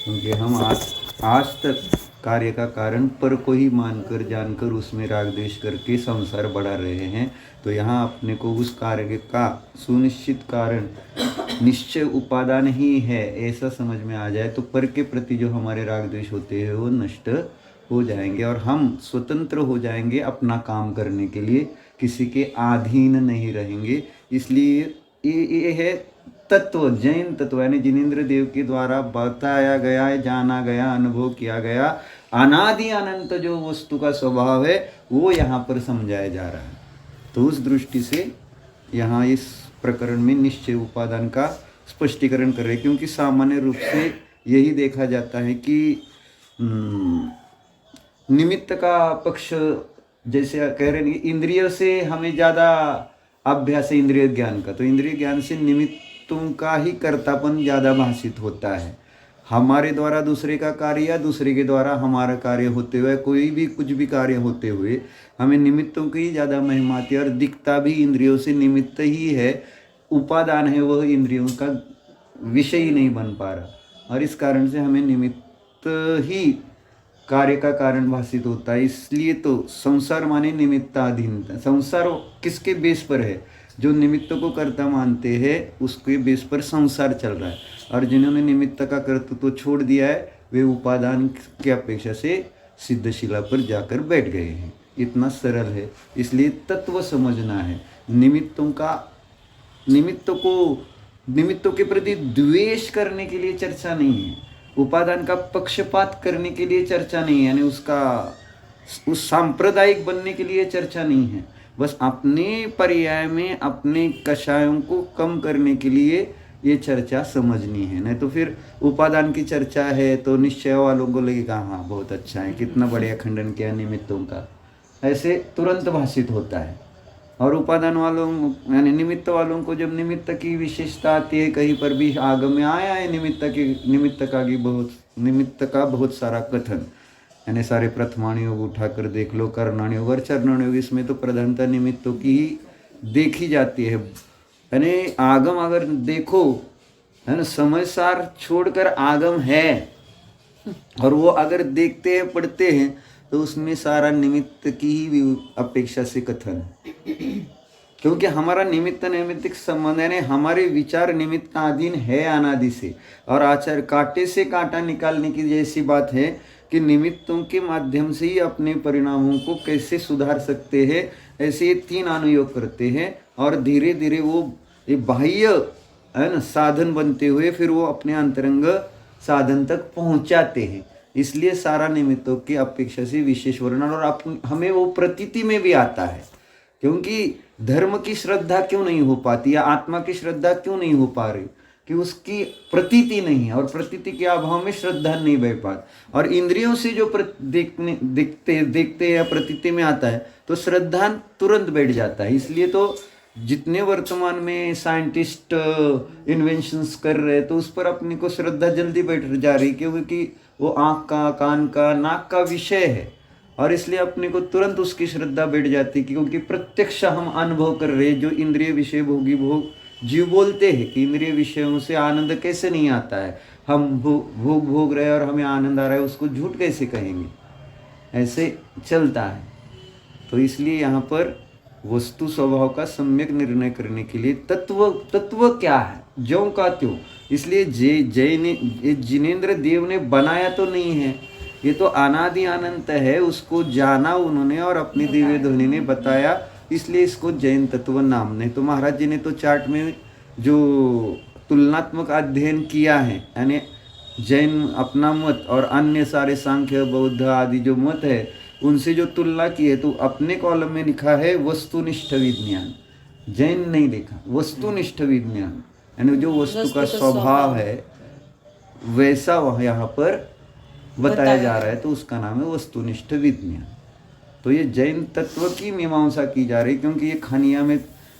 क्योंकि हम आज तक कार्य का कारण पर को ही मानकर जानकर उसमें राग द्वेष करके संसार बढ़ा रहे हैं। तो यहाँ अपने को उस कार्य का सुनिश्चित कारण निश्चय उपादान ही है ऐसा समझ में आ जाए तो पर के प्रति जो हमारे राग द्वेष होते हैं वो नष्ट हो जाएंगे और हम स्वतंत्र हो जाएंगे अपना काम करने के लिए, किसी के अधीन नहीं रहेंगे। इसलिए ये है तत्व, जैन तत्व, यानी जिनेंद्र देव के द्वारा बताया गया है, जाना गया, अनुभव किया गया अनादि अनंत जो वस्तु का स्वभाव है वो यहाँ पर समझाया जा रहा है। तो उस दृष्टि से यहाँ इस प्रकरण में निश्चय उपादान का स्पष्टीकरण कर रहे हैं, क्योंकि सामान्य रूप से यही देखा जाता है कि निमित्त का पक्ष, जैसे कह रहे हैं इंद्रियों से हमें ज़्यादा अभ्यास है इंद्रिय ज्ञान का, तो इंद्रिय ज्ञान से निमित्तों का ही कर्तापन ज़्यादा भाषित होता है। हमारे द्वारा दूसरे का कार्य या दूसरे के द्वारा हमारा कार्य होते हुए, कोई भी कुछ भी कार्य होते हुए हमें निमित्तों की ज़्यादा महिमा आती है और दिखता भी इंद्रियों से निमित्त ही है, उपादान है, वह इंद्रियों का विषय ही नहीं बन पा रहा और इस कारण से हमें निमित्त ही कार्य का कारण भाषित होता है। इसलिए तो संसार माने निमित्ताधीनता। संसार किसके बेस पर है? जो निमित्त को कर्ता मानते हैं उसके बेस पर संसार चल रहा है, और जिन्होंने निमित्त का कर्तृत्व तो छोड़ दिया है वे उपादान की अपेक्षा से सिद्धशिला पर जाकर बैठ गए हैं। इतना सरल है। इसलिए तत्व समझना है। निमित्तों के प्रति द्वेष करने के लिए चर्चा नहीं है, उपादान का पक्षपात करने के लिए चर्चा नहीं है, यानी उस सांप्रदायिक बनने के लिए चर्चा नहीं है। बस अपने पर्याय में अपने कषायों को कम करने के लिए ये चर्चा समझनी है। नहीं तो फिर उपादान की चर्चा है तो निश्चय वालों को लगेगा हाँ बहुत अच्छा है, कितना बढ़िया खंडन किया निमित्तों का, ऐसे तुरंत भाषित होता है। और उपादान वालों यानी निमित्त वालों को जब निमित्त की विशेषता आती है, कहीं पर भी आगम में आया है निमित्त का बहुत सारा कथन, यानी सारे प्रथमाण योग उठाकर देख लो, करणाण योग और चरणाण योग, इसमें तो प्रधानता निमित्तों की ही देखी जाती है। यानी आगम अगर देखो है ना, समय सार छोड़कर आगम है और वो अगर देखते हैं पढ़ते हैं तो उसमें सारा निमित्त की ही अपेक्षा से कथन है, क्योंकि हमारा निमित्त नैमित्तिक संबंध यानी हमारे विचार निमित्ताधीन है अनादि से, और आचार कांटे से कांटा निकालने की जैसी बात है कि निमित्तों के माध्यम से ही अपने परिणामों को कैसे सुधार सकते हैं, ऐसे ये तीन अनुयोग करते हैं और धीरे धीरे वो बाह्य है ना साधन बनते हुए फिर वो अपने अंतरंग साधन तक पहुंचाते हैं। इसलिए सारा निमित्तों की अपेक्षा से विशेष वर्णन, और हमें वो प्रतीति में भी आता है, क्योंकि धर्म की श्रद्धा क्यों नहीं हो पाती या आत्मा की श्रद्धा क्यों नहीं हो पा रही, कि उसकी प्रतीति नहीं है और प्रतीति के अभाव में श्रद्धा नहीं बह पाती। और इंद्रियों से जो देखते या प्रतीति में आता है तो श्रद्धा तुरंत बैठ जाता है। इसलिए तो जितने वर्तमान में साइंटिस्ट इन्वेंशंस कर रहे हैं तो उस पर अपने को श्रद्धा जल्दी बैठ जा रही, क्योंकि वो आँख का, कान का, नाक का विषय है और इसलिए अपने को तुरंत उसकी श्रद्धा बैठ जाती है, क्योंकि प्रत्यक्ष हम अनुभव कर रहे हैं। जो इंद्रिय विषय भोगी भोग जीव बोलते हैं कि इंद्रिय विषयों से आनंद कैसे नहीं आता है, हम भोग रहे हैं और हमें आनंद आ रहा है, उसको झूठ कैसे कहेंगे, ऐसे चलता है। तो इसलिए यहाँ पर वस्तु स्वभाव का सम्यक निर्णय करने के लिए तत्व क्या है, ज्यों का त्यों। इसलिए जिनेंद्र देव ने बनाया तो नहीं है, ये तो अनादि अनंत है, उसको जाना उन्होंने और अपनी दिव्य ध्वनि ने बताया, इसलिए इसको जैन तत्व नाम। नहीं तो महाराज जी ने तो चार्ट में जो तुलनात्मक अध्ययन किया है, यानी जैन अपना मत और अन्य सारे सांख्य बौद्ध आदि जो मत है उनसे जो तुलना की है, तो अपने कॉलम में लिखा है वस्तुनिष्ठ विज्ञान, जैन नहीं लिखा, वस्तुनिष्ठ विज्ञान, यानी जो वस्तु का स्वभाव है वैसा वह यहाँ पर बताया जा रहा है, तो उसका नाम है वस्तुनिष्ठ विज्ञान। तो ये जैन तत्व की मीमांसा की जा रही, क्योंकि ये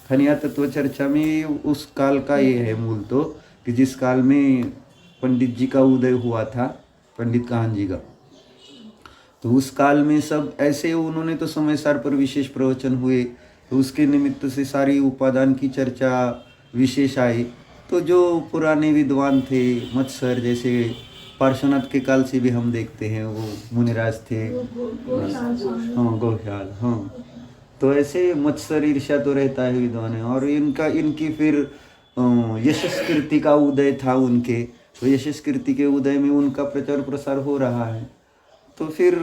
खनिया तत्व चर्चा में उस काल का ये है मूल, तो कि जिस काल में पंडित जी का उदय हुआ था, पंडित काहन जी का, तो उस काल में सब ऐसे उन्होंने तो समय सार पर विशेष प्रवचन हुए, तो उसके निमित्त से सारी उपादान की चर्चा विशेष आई। तो जो पुराने विद्वान थे, मत्सर जैसे पार्श्वनाथ के काल से भी हम देखते हैं, वो मुनिराज थे, हाँ गौशाल, हाँ। तो ऐसे मत्सर ईर्ष्या तो रहता है विद्वान है। और इनकी फिर यशस्कृति का उदय था उनके, तो यशस्कृति के उदय में उनका प्रचार प्रसार हो रहा है। तो फिर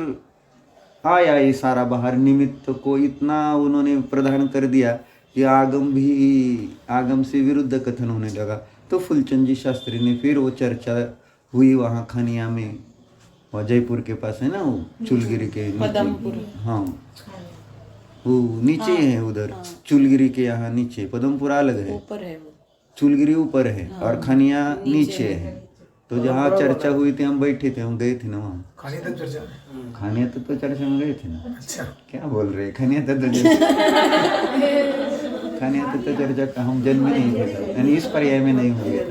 आया ये सारा बाहर, निमित्त को इतना उन्होंने प्रदान कर दिया कि आगम से विरुद्ध कथन होने लगा। तो फूलचंद जी शास्त्री ने फिर वो चर्चा हुई वहाँ खनिया में, वहाँ जयपुर के पास है ना, वो चुलगिरी के नीचे, हाँ वो नीचे है उधर, चुलगिरी के यहाँ नीचे, पदमपुर अलग है, ऊपर है, चुलगिरी ऊपर है और खनिया नीचे है। तो जहाँ चर्चा हुई थी, हम बैठे थे, हम गए थे ना वहाँ। खानिया तत्व चर्चा में गए थे ना। अच्छा, क्या बोल रहे हैं, खानिया तत्व खानिया तत्व चर्चा का हम जन्म नहीं थे, यानी इस पर्याय में नहीं हुए थे।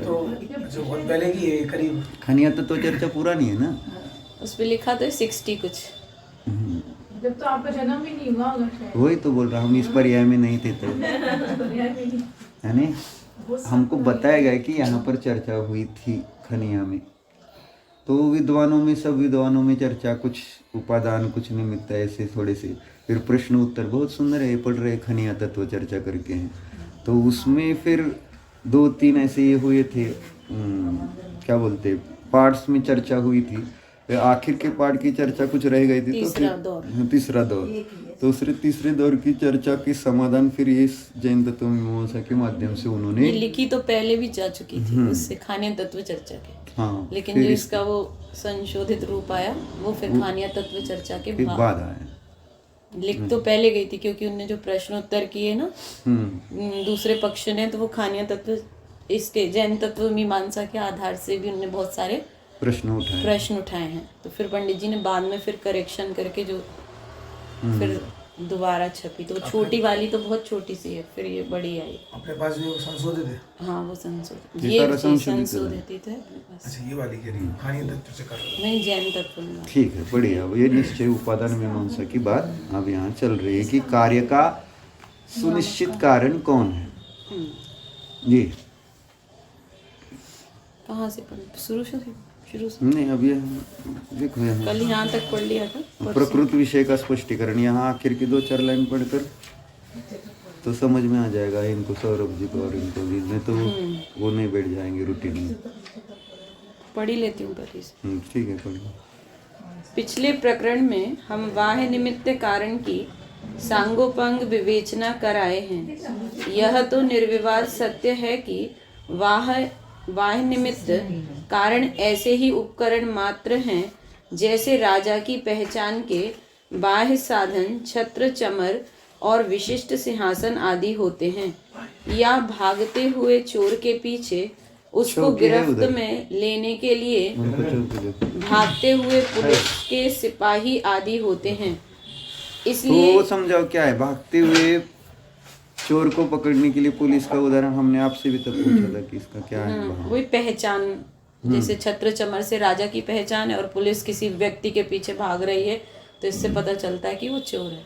खानिया तत्व चर्चा पुरानी है ना, उस पे लिखा तो 60 कुछ, जब तो आपका जन्म भी नहीं हुआ होगा। वही तो बोल रहा, हम इस पर्याय में नहीं थे तब, यानी हमको बताया गया कि यहाँ पर चर्चा हुई थी खनिया में। तो विद्वानों में, सब विद्वानों में चर्चा, कुछ उपादान कुछ निमित्त ऐसे थोड़े से, फिर प्रश्न उत्तर बहुत सुंदर है, पढ़ रहे खनिया तत्व चर्चा करके हैं। तो उसमें फिर 2-3 ऐसे ये हुए थे, क्या बोलते, पार्ट्स में चर्चा हुई थी। आखिर के पार्ट की चर्चा कुछ रह गई थी, तो तीसरा दौर, तो तीसरे दौर की चर्चा की समाधान फिर इस जैन तत्व मीमांसा के माध्यम से उन्होंने लिखी तो पहले भी जा चुकी थी उससे, खानिया तत्व चर्चा के, हाँ, लेकिन जो इसका वो संशोधित रूप आया वो फिर खानिया तत्व चर्चा के बाद आया। लिख तो पहले गई थी, क्योंकि उनने जो प्रश्नोत्तर किए ना दूसरे पक्ष ने, तो वो खानिया तत्व, इसके जैन तत्व मीमांसा के आधार से भी उनने बहुत सारे प्रश्न उठाए हैं। तो फिर पंडित जी ने बाद में फिर करेक्शन करके जो फिर दोबारा छपी, तो छोटी वाली तो बहुत छोटी सी है, फिर ये बड़ी आई अपने पास जो संशोधित है। हाँ वो संशोधित, ये संशोधित है अपने पास। अच्छा, ये वाली कह रही है, खानिया तत्व से कर रहा नहीं, जैन तत्व में। ठीक है, बढ़िया। ये निश्चय उपादान मीमांसा की बात अब यहाँ चल रही है कि कार्य का सुनिश्चित कारण कौन है। जी, कहाँ से शुरू से नहीं, अब ये देखो यहाँ कल यहाँ तक पढ़ लिया था, प्रकृति विषय का स्पष्टीकरण, यहाँ आखिर की 2-4 लाइन पढ़कर तो समझ में आ जाएगा इनको, सौरभ जी को और इनको भी, नहीं तो वो नहीं बैठ जाएंगे रूटीन में। पढ़ ही लेती हूँ पहले से। ठीक है, पढ़। पिछले प्रकरण में हम बाह्य निमित्त कारण की सांगोपांग विवेचना कराए हैं। यह तो निर्विवाद सत्य है कि बाह्य निमित्त कारण ऐसे ही उपकरण मात्र हैं जैसे राजा की पहचान के बाह्य साधन छत्र, चमर और विशिष्ट सिंहासन आदि होते हैं, या भागते हुए चोर के पीछे उसको गिरफ्त में लेने के लिए भागते हुए पुलिस के सिपाही आदि होते हैं। इसलिए तो समझाओ क्या है भागते हुए चोर को पकड़ने के लिए पुलिस का उदाहरण हमने आपसे भी तब पूछा था कि इसका क्या है। वही पहचान, जैसे छत्र चमर से राजा की पहचान है और पुलिस किसी व्यक्ति के पीछे भाग रही है, तो इससे पता चलता है कि वो चोर है।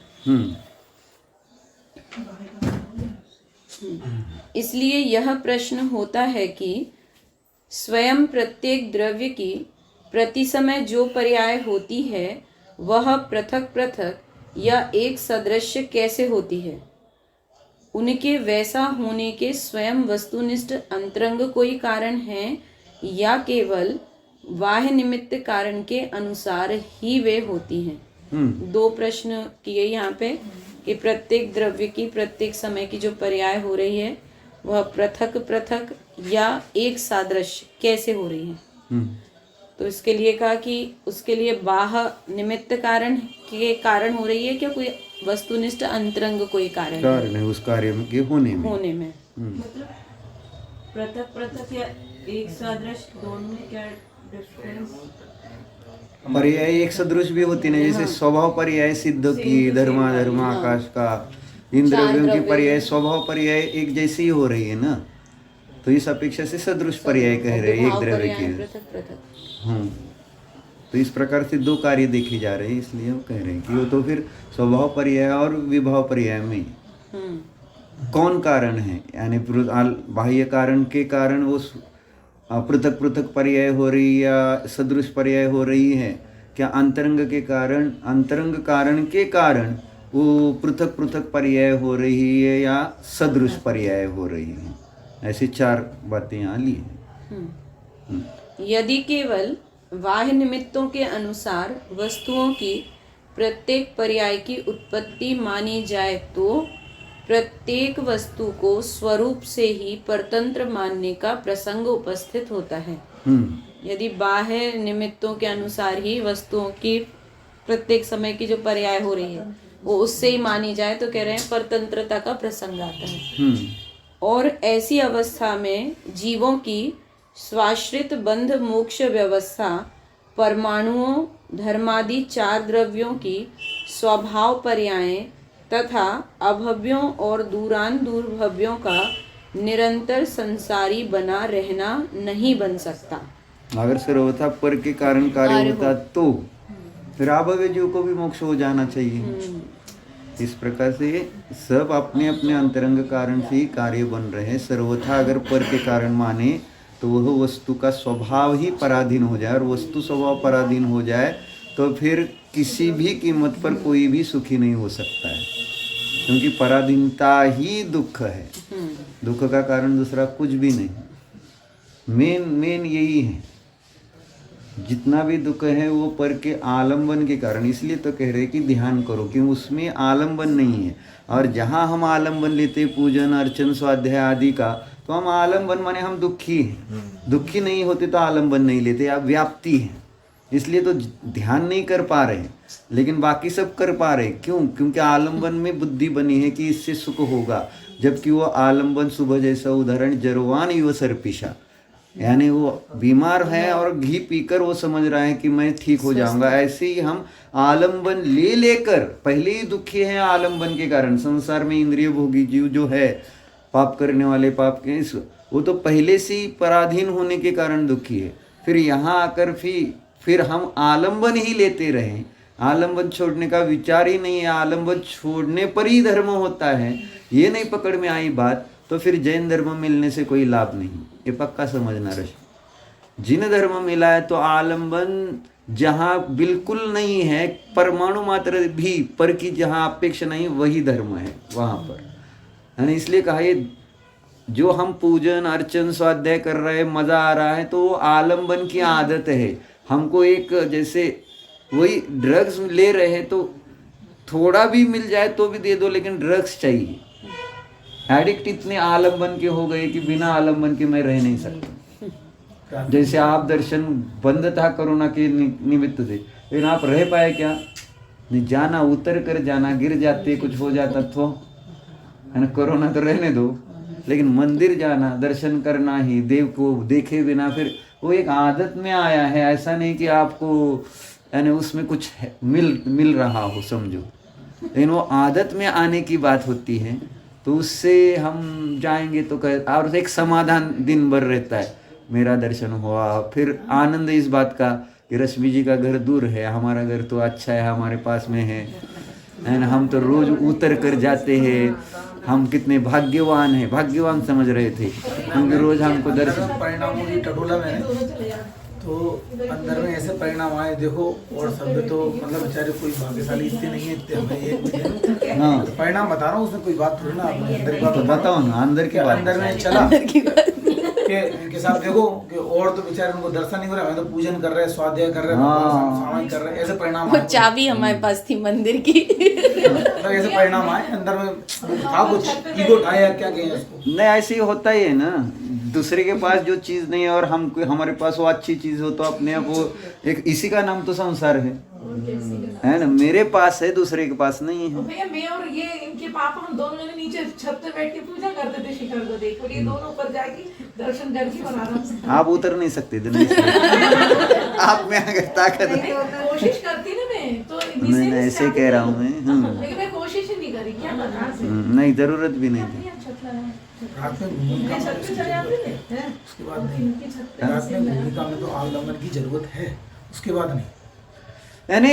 इसलिए यह प्रश्न होता है कि स्वयं प्रत्येक द्रव्य की प्रति समय जो पर्याय होती है वह पृथक पृथक या एक सदृश्य कैसे होती है। उनके वैसा होने के स्वयं वस्तुनिष्ठ अंतरंग कोई कारण है या केवल बाह्य निमित्त कारण के अनुसार ही वे होती हैं। 2 प्रश्न किए यहाँ पे कि प्रत्येक द्रव्य की प्रत्येक समय की जो पर्याय हो रही है वह पृथक पृथक या एक सादृश्य कैसे हो रही है। तो इसके लिए कहा कि उसके लिए बाह्य निमित्त कारण के कारण हो रही है क्या कोई वस्तुनिष्ठ अंतरंग कोई कारण है उस कार्य में के होने में। मतलब पृथक पृथक या एक सादृश्य दोनों में क्या डिफरेंस। पर्याय एक सदृश भी होती है, जैसे स्वभाव पर्याय सिद्ध की धर्म आकाश का, इंद्रियों की पर्याय स्वभाव पर्याय एक जैसी ही हो रही है ना, तो इस अपेक्षा से सदृश पर्याय कह रहे हैं एक द्रव्य की। तो इस प्रकार से 2 कार्य देखे जा रहे हैं, इसलिए हम कह रहे हैं कि वो तो फिर स्वभाव पर्याय और विभाव पर्याय में कौन कारण है, यानी बाह्य कारण के कारण वो पृथक पृथक पर्याय हो रही या सदृश पर्याय हो रही है, क्या अंतरंग कारण के कारण वो पृथक पृथक पर्याय हो रही है या सदृश पर्याय हो रही है? ऐसी 4 बातें यहाँ ली हैं। यदि केवल बाह्य निमित्तों के अनुसार वस्तुओं की प्रत्येक पर्याय की उत्पत्ति मानी जाए तो प्रत्येक वस्तु को स्वरूप से ही परतंत्र मानने का प्रसंग उपस्थित होता है। यदि बाह्य निमित्तों के अनुसार ही वस्तुओं की प्रत्येक समय की जो पर्याय हो रही है वो उससे ही मानी जाए तो कह रहे हैं परतंत्रता का प्रसंग आता है। और ऐसी अवस्था में जीवों की स्वाश्रित बंध मोक्ष व्यवस्था परमाणुओं धर्मादि 4 द्रव्यों की स्वभाव पर्याय तथा अभव्यों और दूरभव्यों का निरंतर संसारी बना रहना नहीं बन सकता। अगर सर्वथा पर के कारण कार्य होता तो फिर अभव्य जीव को भी मोक्ष हो जाना चाहिए। इस प्रकार से सब अपने अपने अंतरंग कारण से ही कार्य बन रहे हैं। सर्वथा अगर पर के कारण माने तो वह वस्तु का स्वभाव ही पराधीन हो जाए, और वस्तु स्वभाव पराधीन हो जाए तो फिर किसी भी कीमत पर कोई भी सुखी नहीं हो सकता है, क्योंकि पराधीनता ही दुख है। दुख का कारण दूसरा कुछ भी नहीं, मेन यही है। जितना भी दुख है वो पर के आलंबन के कारण, इसलिए तो कह रहे कि ध्यान करो कि उसमें आलंबन नहीं है। और जहाँ हम आलंबन लेते पूजन अर्चन स्वाध्याय आदि का, तो हम आलंबन माने हम दुखी हैं। दुखी नहीं होते तो आलंबन नहीं लेते, आप व्याप्ति है, इसलिए तो ध्यान नहीं कर पा रहे, लेकिन बाकी सब कर पा रहे। क्यों? क्योंकि आलंबन में बुद्धि बनी है कि इससे सुख होगा, जबकि वो आलंबन सुबह जैसा उदाहरण जरवान युव सर्पिशा, यानी वो बीमार है और घी पीकर वो समझ रहा है कि मैं ठीक हो जाऊंगा। ऐसे ही हम आलंबन ले लेकर पहले ही दुखी हैं आलंबन के कारण। संसार में इंद्रिय भोगी जीव जो है, पाप करने वाले पाप के, वो तो पहले से ही पराधीन होने के कारण दुखी है। फिर यहाँ आकर फिर हम आलंबन ही लेते रहें, आलंबन छोड़ने का विचार ही नहीं है। आलंबन छोड़ने पर ही धर्म होता है, ये नहीं पकड़ में आई बात तो फिर जैन धर्म मिलने से कोई लाभ नहीं, ये पक्का समझना रहे। जिन धर्म मिला है तो आलंबन जहाँ बिल्कुल नहीं है, परमाणु मात्र भी पर की जहाँ अपेक्षा नहीं, वही धर्म है वहाँ पर। है, इसलिए कहा ये जो हम पूजन अर्चन स्वाध्याय कर रहे हैं, मज़ा आ रहा है, तो वो आलंबन की आदत है। हमको एक जैसे वही ड्रग्स ले रहे हैं तो थोड़ा भी मिल जाए तो भी दे दो, लेकिन ड्रग्स चाहिए। एडिक्ट इतने आलंबन के हो गए कि बिना आलंबन के मैं रह नहीं सकता। जैसे आप दर्शन बंद था कोरोना के निमित्त से, लेकिन आप रह पाए क्या? नहीं, जाना उतर कर जाना, गिर जाते कुछ हो जाता तो, है ना। कोरोना तो रहने दो, लेकिन मंदिर जाना, दर्शन करना ही, देव को देखे बिना फिर वो एक आदत में आया है। ऐसा नहीं कि आपको यानी उसमें कुछ मिल रहा हो, समझो, लेकिन वो आदत में आने की बात होती है। तो उससे हम जाएंगे तो और एक समाधान दिन भर रहता है, मेरा दर्शन हुआ। फिर आनंद इस बात का कि रश्मि जी का घर दूर है, हमारा घर तो अच्छा है, हमारे पास में है ना। हम तो रोज उतर कर जाते हैं, हम कितने भाग्यवान हैं, भाग्यवान समझ रहे थे, क्योंकि रोज हमको दर्शन। परिणामों की टटोला में तो अंदर में ऐसे परिणाम आए देखो, और सब तो मतलब बेचारे कोई भाग्यशाली इतने नहीं है, इतने हमें ये हाँ परिणाम बता रहा हूँ, उसमें कोई बात थोड़ी ना, अंदर की बात तो बताओ ना, अंदर की बात। अंदर में चला कि इनके साथ देखो कि और तो बेचारे उनको दर्शन नहीं हो रहा है, तो पूजन कर रहे हैं, स्वाध्याय कर रहे हैं, सामाजिक कर रहे हैं, ऐसे परिणाम वो चाबी हमारे पास थी मंदिर की। मतलब ऐसे परिणाम आए अंदर में था, कुछ ईगो उठाया, क्या कहें इसको। नहीं, ऐसे ही होता ही है ना। दूसरे के पास जो चीज़ नहीं है और हमारे पास वो अच्छी चीज़ हो तो अपने आप वो एक, इसी का नाम तो संसार है ना। मेरे पास है, दूसरे के पास नहीं है। भैया मैं और ये इनके पापा, हम दोनों ने नीचे छत पे बैठ के पूजा करते थे शिखर को देख, और ये दोनों ऊपर जाके दर्शन करके और आराम से। आप उतर नहीं सकते थे, नहीं आप में अगर ताकत है। कोशिश करती ना मैं तो, नहीं ऐसे कह रहा हूँ मैं। लेकिन मैं कोशिश ही नहीं करी, क्या बता। नहीं, जरूरत भी नहीं थी। रात में भूमिका में उसके बाद नहीं, रात में भूमिका में तो आलंबन की जरूरत है, उसके बाद नहीं। यानी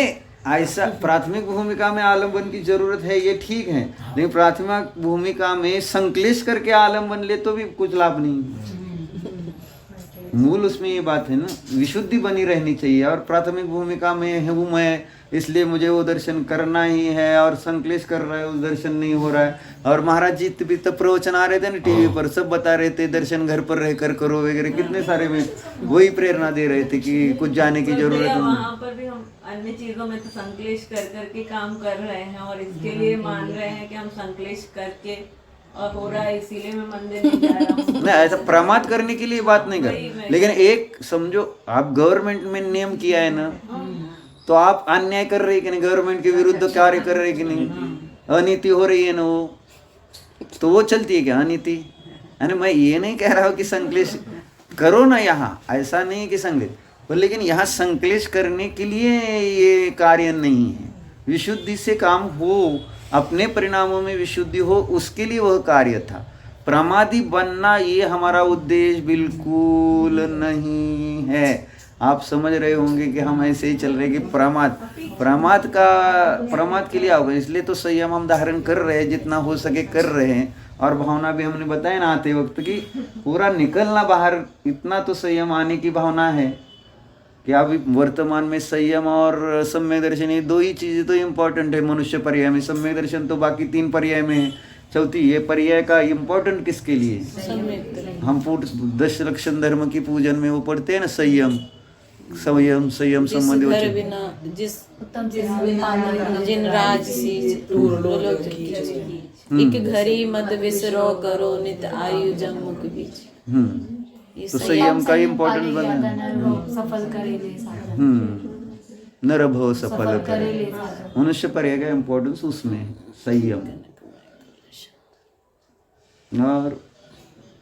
ऐसा प्राथमिक भूमिका में आलंबन की जरूरत है, ये ठीक है, लेकिन प्राथमिक भूमिका में संक्लेश करके आलंबन ले तो भी कुछ लाभ नहीं। मूल उसमें ये बात है ना, विशुद्धि बनी रहनी चाहिए। और प्राथमिक भूमिका में हूँ मैं, इसलिए मुझे वो दर्शन करना ही है, और संकलेश कर रहा है उस दर्शन नहीं हो रहा है। और महाराज जी भी तो प्रवचन आ रहे थे ना टीवी पर, सब बता रहे थे दर्शन घर पर रहकर करो वगैरह, कितने सारे में वही प्रेरणा दे रहे थे कि कुछ जाने की जरूरत नहीं। वहाँ पर भी हम अन्य चीजों में तो संकलेश कर करके काम कर रहे हैं, और इसके लिए मान रहे हैं कि हम संकलेश करके और हो रहा है, इसीलिए मैं मंदिर नहीं जा रहा हूँ। नहीं, ऐसा प्रमाद करने के लिए बात नहीं कर, लेकिन एक समझो, आप गवर्नमेंट में नियम किया है ना, तो आप अन्याय कर रहे कि नहीं, गवर्नमेंट के विरुद्ध कार्य कर रहे कि नहीं, अनीति हो रही है ना, वो तो वो चलती है क्या अनीति? यानी मैं ये नहीं कह रहा हूँ कि संकलेश करो ना यहाँ, ऐसा नहीं कि संकलेश, पर लेकिन यहाँ संकलेश करने के लिए ये कार्य नहीं है। विशुद्धि से काम हो, अपने परिणामों में विशुद्धि हो, उसके लिए वह कार्य था। प्रमादी बनना ये हमारा उद्देश्य बिल्कुल नहीं है। आप समझ रहे होंगे कि हम ऐसे ही चल रहे कि प्रमाद के लिए आओगे, इसलिए तो संयम हम धारण कर रहे हैं, जितना हो सके कर रहे हैं। और भावना भी हमने बताया ना आते वक्त कि पूरा निकलना बाहर, इतना तो संयम आने की भावना है कि अभी वर्तमान में संयम और सम्यक दर्शन, ये दो ही चीज़ें तो इम्पोर्टेंट है मनुष्य पर्याय में। सम्यक दर्शन तो बाकी 3 पर्याय में है, चौथी ये पर्याय का इम्पोर्टेंट किसके लिए? हम 10 लक्षण धर्म की पूजन में वो पढ़ते हैं ना, संयम संबंधी घर बिना जिस जिन राज एक घरी मत विसरो करो नित आयु जम मुख बीच। तो संयम का इम्पोर्टेंट बना, सफल करेले नर भव सफल करे, मनुष्य पर्याय का इम्पोर्टेंस उसमें है, संयम। और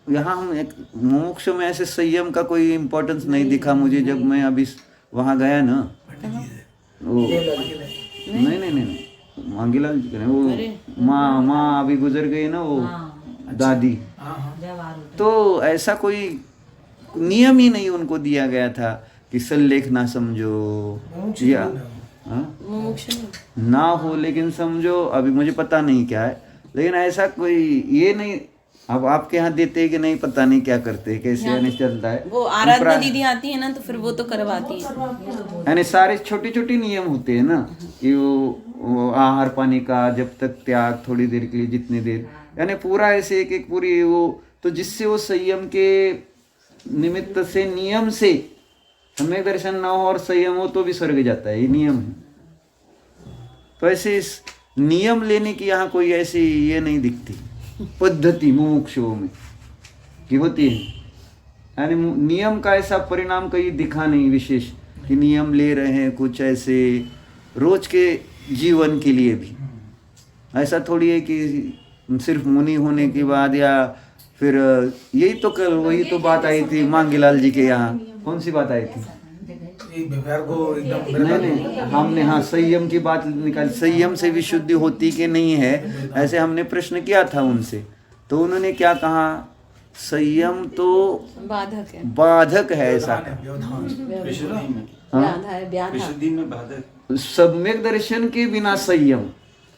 यहाँ हम एक मोक्ष में ऐसे संयम का कोई इम्पोर्टेंस नहीं दिखा मुझे, जब मैं अभी वहाँ गया ना, वो नहीं मांगीलाल जी के, वो माँ अभी गुजर गई ना, वो दादी, तो ऐसा कोई नियम ही नहीं उनको दिया गया था कि सल्लेख ना समझो या ना हो, लेकिन समझो, अभी मुझे पता नहीं क्या है, लेकिन ऐसा कोई ये नहीं। अब आपके यहाँ देते हैं कि नहीं, पता नहीं क्या करते हैं, कैसे यानी चलता है। वो आराधना दीदी आती है ना, तो फिर वो तो करवाती है, यानी सारे छोटे छोटे नियम होते हैं ना, कि वो आहार पानी का जब तक त्याग, थोड़ी देर के लिए जितनी देर, यानी पूरा ऐसे एक एक पूरी वो, तो जिससे वो संयम के निमित्त से, नियम से सम्यक दर्शन ना हो और संयम हो तो भी स्वर्ग जाता है, ये नियम है। तो ऐसे इस नियम लेने की यहाँ कोई ऐसी ये नहीं दिखती पद्धति मुमुक्षुओं में कि होती है, यानी नियम का ऐसा परिणाम कहीं दिखा नहीं विशेष कि नियम ले रहे हैं कुछ ऐसे रोज के जीवन के लिए भी। ऐसा थोड़ी है कि सिर्फ मुनि होने के बाद, या फिर यही तो कल वही तो बात आई थी मांगीलाल जी के यहाँ, कौन सी बात आई थी? को एकदम नहीं, हमने हाँ संयम की बात निकाली, संयम से विशुद्धि होती कि नहीं है, ऐसे हमने प्रश्न किया था उनसे, तो उन्होंने क्या कहा, संयम तो बाधक है ऐसा, विशुद्धि में बाधक, सम्यक दर्शन के बिना संयम,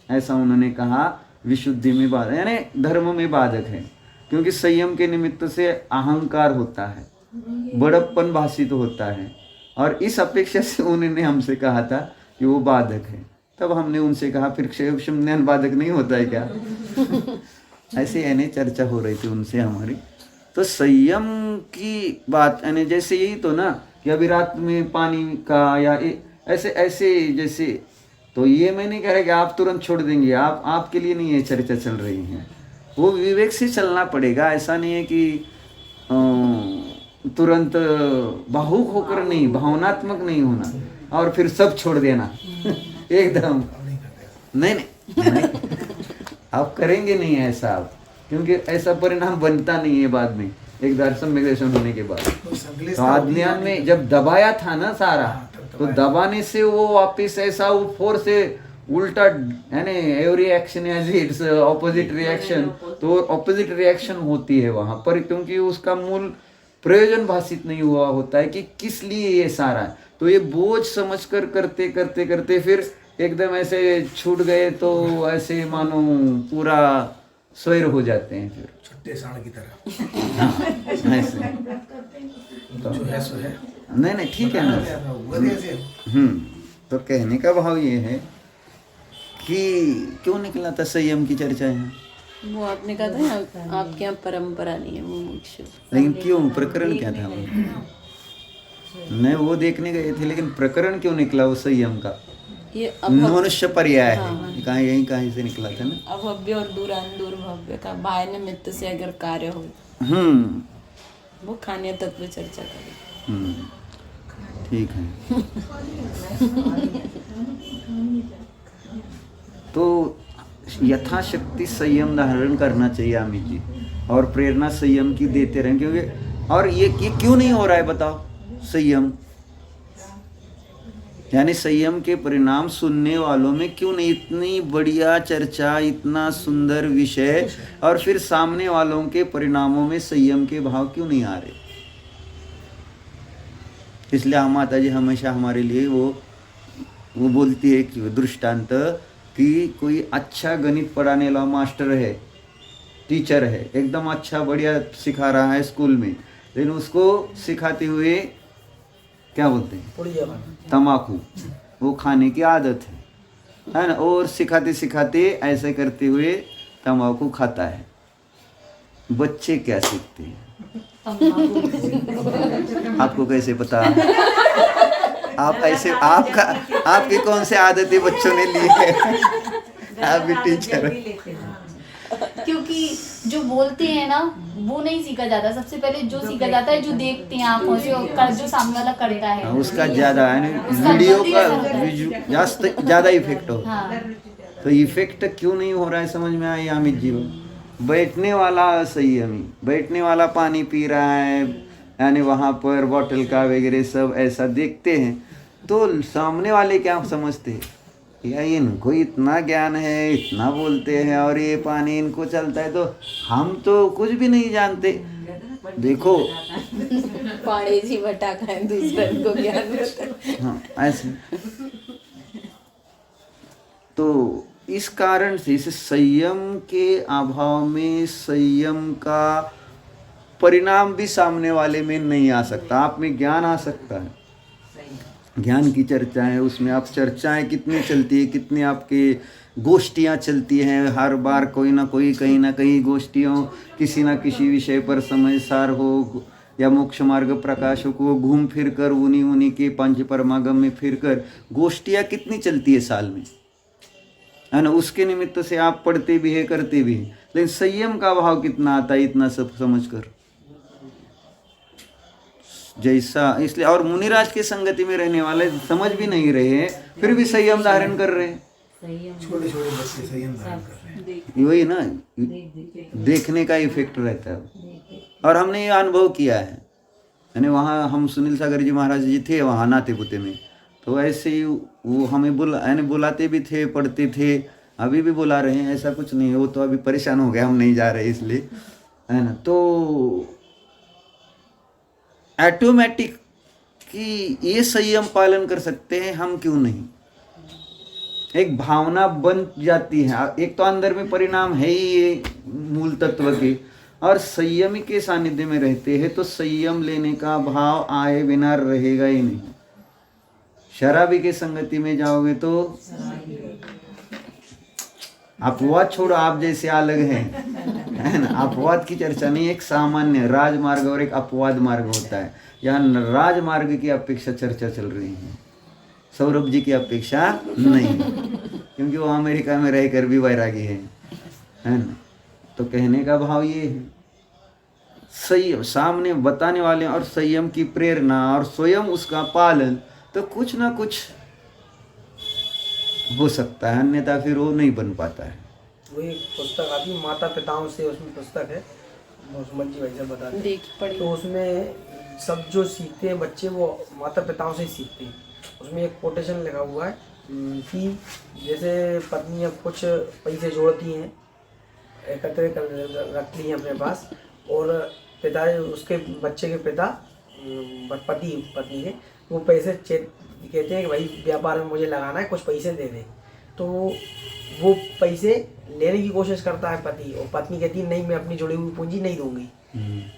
ऐसा उन्होंने कहा, विशुद्धि में बाधक यानी धर्म में बाधक है, क्योंकि संयम के निमित्त से अहंकार होता है, बड़प्पन भाषित होता है, और इस अपेक्षा से उन्होंने हमसे कहा था कि वो बाधक है। तब हमने उनसे कहा फिर क्षेम ज्ञान बाधक नहीं होता है क्या? ऐसे यानी चर्चा हो रही थी उनसे हमारी। तो संयम की बात यानी जैसे यही तो ना कि अभी रात में पानी का या ऐसे ऐसे जैसे, तो ये मैं नहीं कह रहा कि आप तुरंत छोड़ देंगे, आपके लिए नहीं ये चर्चा चल रही है, वो विवेक से चलना पड़ेगा। ऐसा नहीं है कि तुरंत भावुक होकर नहीं, भावनात्मक नहीं होना और फिर सब छोड़ देना एकदम नहीं, आप करेंगे नहीं ऐसा आप, क्योंकि ऐसा परिणाम बनता नहीं है बाद में एक दर्शन मिग्रेशन होने के बाद। तो आज्ञान में जब दबाया था ना सारा, तो दबाने से वो वापिस ऐसा वो फोर्स से उल्टा, यानी every action has its opposite reaction, तो ऑपोजिट रिएक्शन होती है वहां पर, क्योंकि उसका मूल प्रयोजन भाषित नहीं हुआ होता है कि किस लिए ये सारा है। तो ये बोझ समझकर करते करते करते फिर एकदम ऐसे छूट गए तो ऐसे मानो पूरा स्वैर हो जाते हैं फिर। टेसाण की तरह ऐसे जो है सो है। नहीं नहीं ठीक है ना। हुआ कैसे? तो कहने का भाव ये है कि क्यों निकला था संयम की चर्चा यहाँ, वो आपने कहा था ना आपके यहाँ परंपरा नहीं है वो मुख्य। लेकिन क्यों, प्रकरण क्या था वो? नहीं वो देखने गए थे, लेकिन प्रकरण क्यों निकला वो संयम का? ये मनुष्य पर्याय है, कहाँ यहीं कहीं से निकला था ना। अभव्य और दुरान का बाह्य निमित्त से अगर कार्य हो वो खाने तत्व चर्चा करें। ठीक है। तो यथाशक्ति संयम धारण करना चाहिए अमित जी, और प्रेरणा संयम की देते रहें, क्योंकि और ये क्यों नहीं हो रहा है बताओ संयम, यानी संयम के परिणाम सुनने वालों में क्यों नहीं, इतनी बढ़िया चर्चा, इतना सुंदर विषय, और फिर सामने वालों के परिणामों में संयम के भाव क्यों नहीं आ रहे? इसलिए हम माता जी हमेशा हमारे लिए वो बोलती है कि दृष्टांत कि कोई अच्छा गणित पढ़ाने वाला मास्टर है, टीचर है, एकदम अच्छा बढ़िया सिखा रहा है स्कूल में, लेकिन उसको सिखाते हुए क्या बोलते हैं, तम्बाकू वो खाने की आदत है ना, और सिखाते सिखाते ऐसे करते हुए तम्बाकू खाता है। बच्चे क्या सीखते हैं आपको कैसे पता? आप ऐसे आपकी कौन से आदतें बच्चों ने ली है? आप भी टीचर हैं। क्योंकि जो बोलते हैं ना वो नहीं सीखा जाता, सबसे पहले जो सीखा जाता है जो देखते हैं आंखों से और जो सामने वाला करता है उसका ज्यादा है ना, वीडियो का ज्यादा इफेक्ट हो। तो इफेक्ट क्यों नहीं हो रहा है समझ में आया अमित जी? बैठने वाला संयमी, बैठने वाला पानी पी रहा है, यानी वहाँ पर बॉटल का वगैरह सब ऐसा देखते हैं, तो सामने वाले क्या समझते हैं, या इनको इतना ज्ञान है, इतना बोलते हैं, और ये पानी इनको चलता है, तो हम तो कुछ भी नहीं जानते। देखो पानी जी बटा खाए दूसरे को ज्ञान होता है। हाँ ऐसे। तो इस कारण से इस संयम के अभाव में संयम का परिणाम भी सामने वाले में नहीं आ सकता। आप में ज्ञान आ सकता है, ज्ञान की चर्चा है, उसमें आप चर्चाएं कितनी चलती है, कितनी आपके गोष्ठियाँ चलती हैं, हर बार कोई ना कोई कहीं ना कहीं गोष्ठियों किसी ना किसी विषय पर समय सार हो या मोक्ष मार्ग प्रकाशक हो, घूम फिर कर उन्हीं के पंच परमागम में फिर कर गोष्ठियाँ कितनी चलती है साल में, है ना। उसके निमित्त से आप पढ़ते भी है, करते भी है, लेकिन संयम का भाव कितना आता है इतना सब समझ कर जैसा। इसलिए और मुनिराज की संगति में रहने वाले समझ भी नहीं रहे हैं, फिर भी संयम धारण कर रहे हैं। छोटे छोटे बच्चे संयम धारण कर रहे हैं, वही ना, देखने का इफेक्ट रहता है। और हमने ये अनुभव किया है, यानी वहाँ हम सुनील सागर जी महाराज जी थे वहाँ नातेपुते में, तो ऐसे ही वो हमें बुलाते भी थे, पढ़ते थे, अभी भी बुला रहे हैं, ऐसा कुछ नहीं है। वो तो अभी परेशान हो गया, हम नहीं जा रहे इसलिए, है ना। तो ऑटोमेटिक कि ये संयम पालन कर सकते हैं, हम क्यों नहीं, एक भावना बन जाती है। एक तो अंदर में परिणाम है ही ये मूल तत्व के, और संयमी के सानिध्य में रहते हैं तो संयम लेने का भाव आए बिना रहेगा ही नहीं। शराबी के संगति में जाओगे तो अपवाद छोड़ो, आप जैसे अलग हैं, है ना। अपवाद की चर्चा नहीं, एक सामान्य राजमार्ग और एक अपवाद मार्ग होता है। यहाँ राजमार्ग की अपेक्षा चर्चा चल रही है, सौरभ जी की अपेक्षा नहीं, क्योंकि वो अमेरिका में रहकर भी वैरागी है ना। तो कहने का भाव ये है, संयम सामने बताने वाले और संयम की प्रेरणा और स्वयं उसका पालन, तो कुछ ना कुछ हो सकता है, अन्यथा फिर वो नहीं बन पाता है। वो एक पुस्तक आती है माता पिताओं से, उसमें पुस्तक है, सुमन जी वैसे बताते हैं, तो उसमें सब जो सीखते हैं बच्चे वो माता पिताओं से ही सीखते हैं। उसमें एक कोटेशन लगा हुआ है कि जैसे पत्नियां कुछ पैसे जोड़ती हैं, एकत्र कर रखती हैं अपने पास, और पिता उसके बच्चे के पिता पत्नी के वो पैसे कहते हैं कि भाई व्यापार में मुझे लगाना है, कुछ पैसे दे दे। तो वो पैसे लेने की कोशिश करता है पति, और पत्नी कहती है नहीं मैं अपनी जुड़ी हुई पूंजी नहीं दूंगी।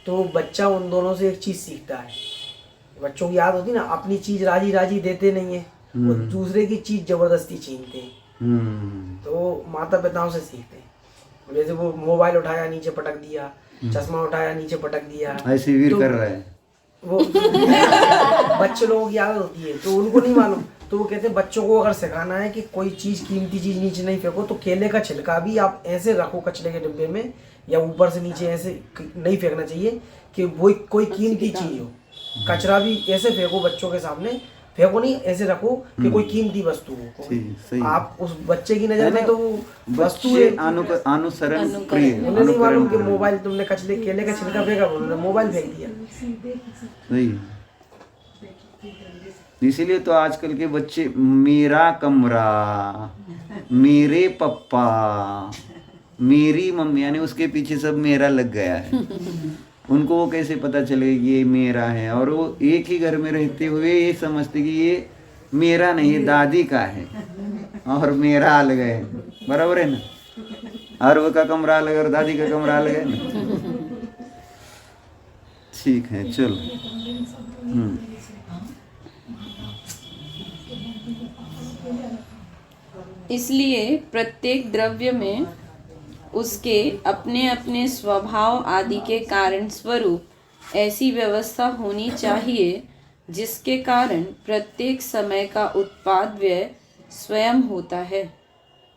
तो बच्चा उन दोनों से एक चीज सीखता है, बच्चों की याद होती है ना, अपनी चीज राजी राजी देते नहीं है, वो दूसरे की चीज जबरदस्ती छीनते हैं। तो माता पिताओं से सीखते हैं। जैसे वो मोबाइल उठाया नीचे पटक दिया, चश्मा उठाया नीचे पटक दिया, ऐसे वीर तो कर रहा है। वो बच्चे लोगों की आदत होती है, तो उनको नहीं मालूम। तो वो कहते हैं बच्चों को अगर सिखाना है कि कोई चीज कीमती चीज नीचे नहीं फेंको, तो केले का छिलका भी आप ऐसे रखो कचरे के डिब्बे में, या ऊपर से नीचे ऐसे नहीं फेंकना चाहिए कि वो कोई कीमती चीज हो। कचरा भी ऐसे फेंको बच्चों के सामने, फेंको नहीं, ऐसे रखो कि कोई कीमती वस्तु हो। सही। आप उस बच्चे की नजर में तो वो वस्तु बच्चे है, अनुसरण प्रिय, उन्हें नहीं मालूम कि अनुकरण। मोबाइल तुमने कचरे केले का छिलका फेंका, उन्होंने मोबाइल फेंक दिया। सही। इसीलिए तो आजकल के बच्चे मेरा कमरा, मेरे पप्पा, मेरी मम्मी, यानी उसके पीछे सब मेरा लग गया है। उनको वो कैसे पता चलेगा कि ये मेरा है, और वो एक ही घर में रहते हुए ये समझते कि ये मेरा नहीं, ये दादी का है और मेरा अलग है। बराबर है ना? और वो का कमरा अलग और दादी का कमरा अलग है ना। ठीक है, चलो। इसलिए प्रत्येक द्रव्य में उसके अपने अपने स्वभाव आदि के कारण स्वरूप ऐसी व्यवस्था होनी चाहिए जिसके कारण प्रत्येक समय का उत्पाद व्यय स्वयं होता है।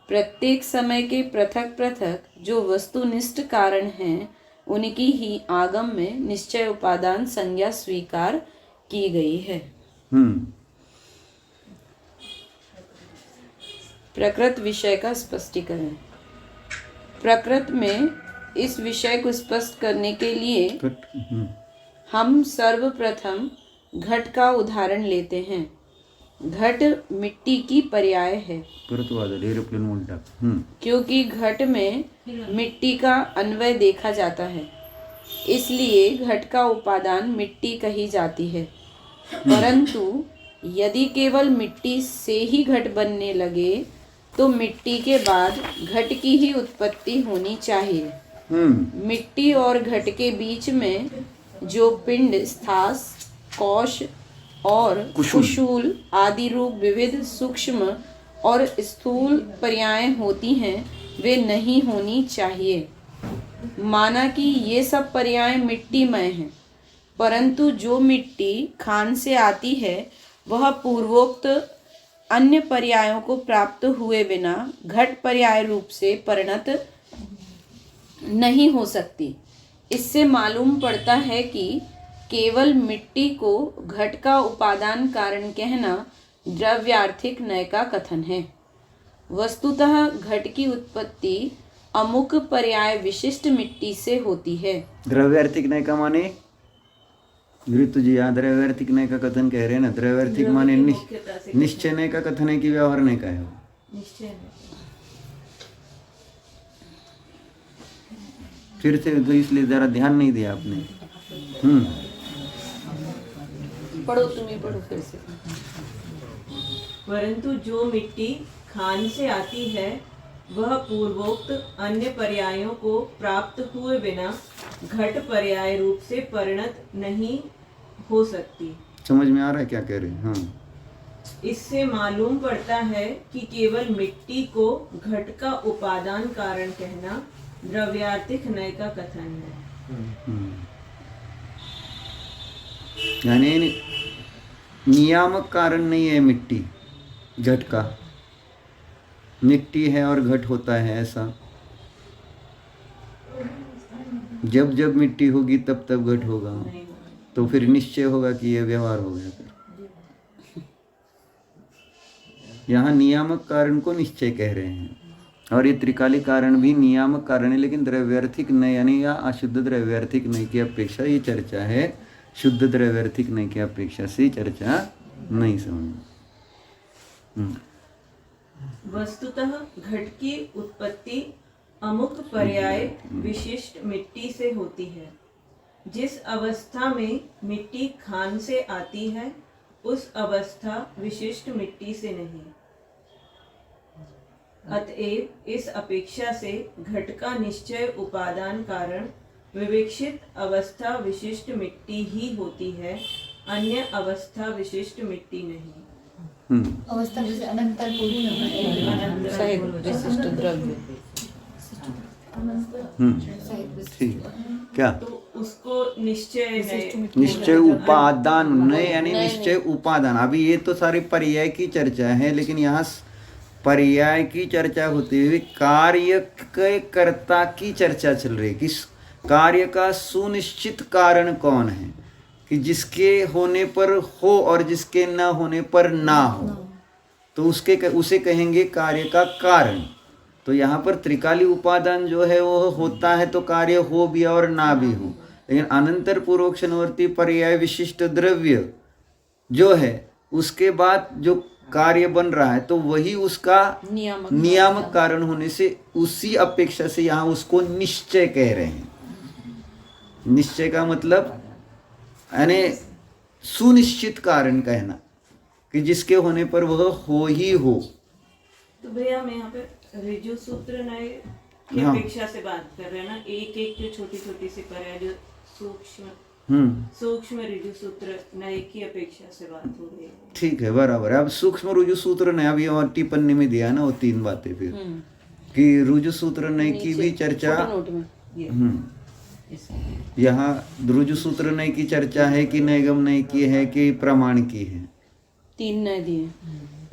प्रत्येक समय के पृथक पृथक जो वस्तुनिष्ठ कारण हैं, उनकी ही आगम में निश्चय उपादान संज्ञा स्वीकार की गई है। प्रकृत विषय का स्पष्टीकरण। प्रकृत में इस विषय को स्पष्ट करने के लिए हम सर्वप्रथम घट का उदाहरण लेते हैं। घट मिट्टी की पर्याय है, क्योंकि घट में मिट्टी का अन्वय देखा जाता है, इसलिए घट का उपादान मिट्टी कही जाती है। परंतु यदि केवल मिट्टी से ही घट बनने लगे तो मिट्टी के बाद घट की ही उत्पत्ति होनी चाहिए। मिट्टी और घट के बीच में जो पिंड, स्थास, कोश और कुशूल आदि रूप विविध सूक्ष्म और स्थूल पर्याय होती हैं, वे नहीं होनी चाहिए। माना कि ये सब पर्याय मिट्टीमय हैं, परंतु जो मिट्टी खान से आती है वह पूर्वोक्त अन्य पर्यायों को प्राप्त हुए बिना घट पर्याय रूप से परिणत नहीं हो सकती। इससे मालूम पड़ता है कि केवल मिट्टी को घट का उपादान कारण कहना द्रव्यार्थिक नय का कथन है। वस्तुतः घट की उत्पत्ति अमुक पर्याय विशिष्ट मिट्टी से होती है। द्रव्यार्थिक नय का माने ऋतु जी, यहाँ द्रव्यार्थिक नय का कथन कह रहे हैं ना। द्रव्यार्थिक माने निश्चय नय का कथन है कि व्यवहार नय का है? निश्चय फिर से तो इसलिए जरा ध्यान नहीं दिया आपने। पढ़ो, तुम्हें पढ़ो फिर से। परंतु जो मिट्टी खान से आती है वह पूर्वोक्त अन्य पर्यायों को प्राप्त हुए बिना घट पर्याय रूप से परिणत नहीं हो सकती। समझ में आ रहा है क्या कह रहे हैं? हाँ। इससे मालूम पड़ता है कि केवल मिट्टी को घट का उपादान कारण कहना द्रव्यार्थिक नय का कथन है। यानी नियामक कारण नहीं है मिट्टी, घट का। मिट्टी है और घट होता है, ऐसा जब जब मिट्टी होगी तब तब घट होगा, तो फिर निश्चय होगा कि यह व्यवहार हो गया। फिर यहाँ नियामक कारण को निश्चय कह रहे हैं, और ये त्रिकाली कारण भी नियामक कारण है, लेकिन द्रव्यार्थिक नय यानी या अशुद्ध द्रव्यार्थिक नय की अपेक्षा ये चर्चा है, शुद्ध द्रव्यार्थिक नय की अपेक्षा से चर्चा नहीं समझ। वस्तुतः घट की उत्पत्ति अमुक पर्याय विशिष्ट मिट्टी से होती है। जिस अवस्था में मिट्टी खान से आती है उस अवस्था विशिष्ट मिट्टी से नहीं। अतएव इस अपेक्षा से घट का निश्चय उपादान कारण विवेक्षित अवस्था विशिष्ट मिट्टी ही होती है, अन्य अवस्था विशिष्ट मिट्टी नहीं। अवस्था जैसे अनंतर सहित विशिष्ट द्रव्य। ठीक, क्या तो उसको निश्चय निश्चय उपादान नहीं, यानी निश्चय उपादान। अभी ये तो सारी पर्याय की चर्चा है, लेकिन यहाँ पर्याय की चर्चा होती हुई कार्य के कर्ता की चर्चा चल रही है। किस कार्य का सुनिश्चित कारण कौन है, कि जिसके होने पर हो और जिसके न होने पर ना हो, तो उसे कहेंगे कार्य का कारण। तो यहाँ पर त्रिकाली उपादान जो है वो होता है तो कार्य हो भी और ना भी हो, लेकिन अनंतर पूर्वक्षणवर्ती पर्याय विशिष्ट द्रव्य जो है उसके बाद जो कार्य बन रहा है तो वही उसका नियामक कारण होने से उसी अपेक्षा से यहाँ उसको निश्चय कह रहे हैं। निश्चय का मतलब यानी सुनिश्चित कारण कहना, कि जिसके होने पर वह हो ही हो। तो भैया मैं यहाँ पे ऋजु सूत्र न्याय की हाँ। अपेक्षा से बात कर रहे हैं ना, एक एक जो छोटी छोटी सी पर्याय जो सूक्ष्म ऋजु सूत्र न्याय की अपेक्षा से बात हो रही है। ठीक है, बराबर है। अब सूक्ष्म रुजु सूत्र ने अभी और टिप्पणी में दिया ना वो 3 बातें, फिर कि रुजु सूत्र नय की भी चर्चा। यहाँ रुजु सूत्र नय की चर्चा है कि नैगम नय की है कि प्रमाण की है। 3 नय दिए,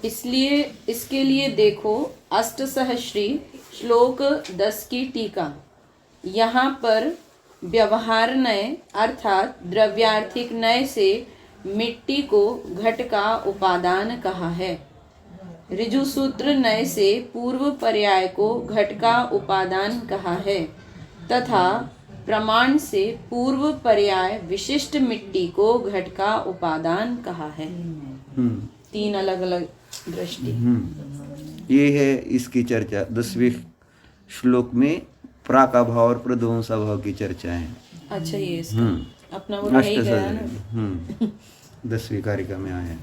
इसलिए इसके लिए देखो अष्टसहस्री श्लोक 10 की टीका। यहाँ पर व्यवहार नय अर्थात द्रव्यार्थिक नय से मिट्टी को घट का उपादान कहा है। ऋजु सूत्र नय से पूर्व पर्याय को घट का उपादान कहा है, तथा प्रमाण से पूर्व पर्याय विशिष्ट मिट्टी को घट का उपादान कहा है। 3 अलग अलग दृष्टि। ये है इसकी चर्चा। 10वें श्लोक में प्राकाभाव और प्रध्वंसाभाव की चर्चा है। अच्छा, ये इसका अपना वो नहीं गया ना। 10वीं कारिका में आया है,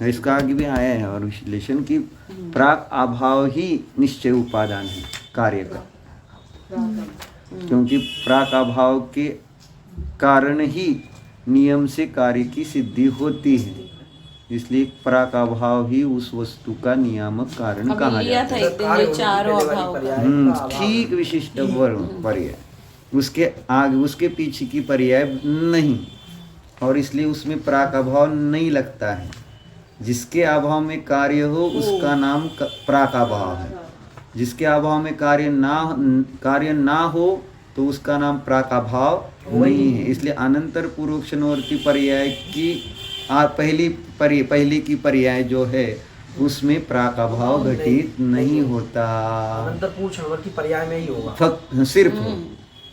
इसका आगे भी आया है और विश्लेषण की प्राक अभाव ही निश्चय उपादान है कार्य का, क्योंकि प्राक अभाव के कारण ही नियम से कार्य की सिद्धि होती है, इसलिए प्राक अभाव ही उस वस्तु का नियामक कारण कहा जाता है। एक दिन ये चारों अभाव ठीक विशिष्ट पर्याय, उसके आगे उसके पीछे की पर्याय नहीं, और इसलिए उसमें प्राक अभाव नहीं लगता है। जिसके अभाव में कार्य हो उसका नाम प्राक अभाव है, जिसके अभाव में कार्य ना हो तो उसका नाम प्राक अभाव नहीं है। इसलिए अनंतर पूर्वक्षणवर्ती पर्याय की पहली की पर्याय जो है उसमें प्राक अभाव घटित नहीं होता, अनंतर पूर्वक्षणवर्ती पर्याय में ही होगा, फक्त सिर्फ हो।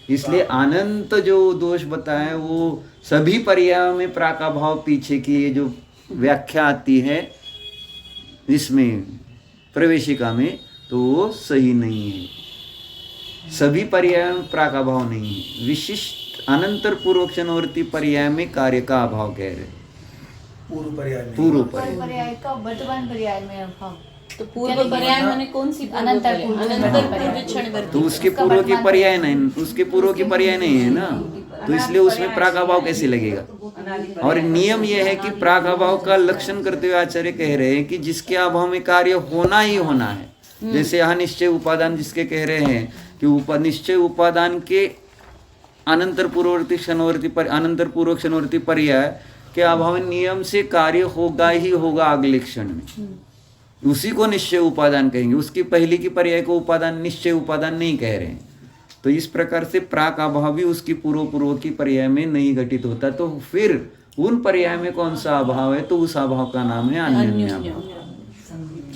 इसलिए अनंत जो दोष बताए वो सभी पर्यायों में प्राक अभाव पीछे की ये जो व्याख्या आती है इसमें प्रवेशिका में, तो वो सही नहीं है। सभी पर्यायों में प्राक अभाव नहीं है। विशिष्ट अनंतर पूर्वक्षणवर्ती पर्याय में कार्य का अभाव कह रहे, पूर्व पर्याय का वर्तमान पर्याय में अभाव। तो पूर्व पर्याय माने कौन सी? अनंतर पूर्व। तो उसके पूर्व की पर्याय नहीं, उसके पूर्व की पर्याय नहीं है ना, तो इसलिए उसमें प्राक अभाव कैसे लगेगा। और नियम यह है कि प्राक अभाव का लक्षण करते हुए आचार्य कह रहे हैं कि जिसके अभाव में कार्य होना ही होना है। जैसे यहाँ निश्चय उपादान जिसके कह रहे हैं कि निश्चय उपादान के अनंतर पूर्व क्षणवर्ती पर्याय के अभाव में नियम से कार्य होगा ही होगा अगले क्षण में, उसी को निश्चय उपादान कहेंगे। उसकी पहली की पर्याय को उपादान निश्चय उपादान नहीं कह रहे हैं। तो इस प्रकार से प्राक अभाव भी उसकी पूर्व की पर्याय में नहीं घटित होता। तो फिर उन पर्याय में कौन सा अभाव है, तो उस अभाव का नाम है अन्योन्याभाव।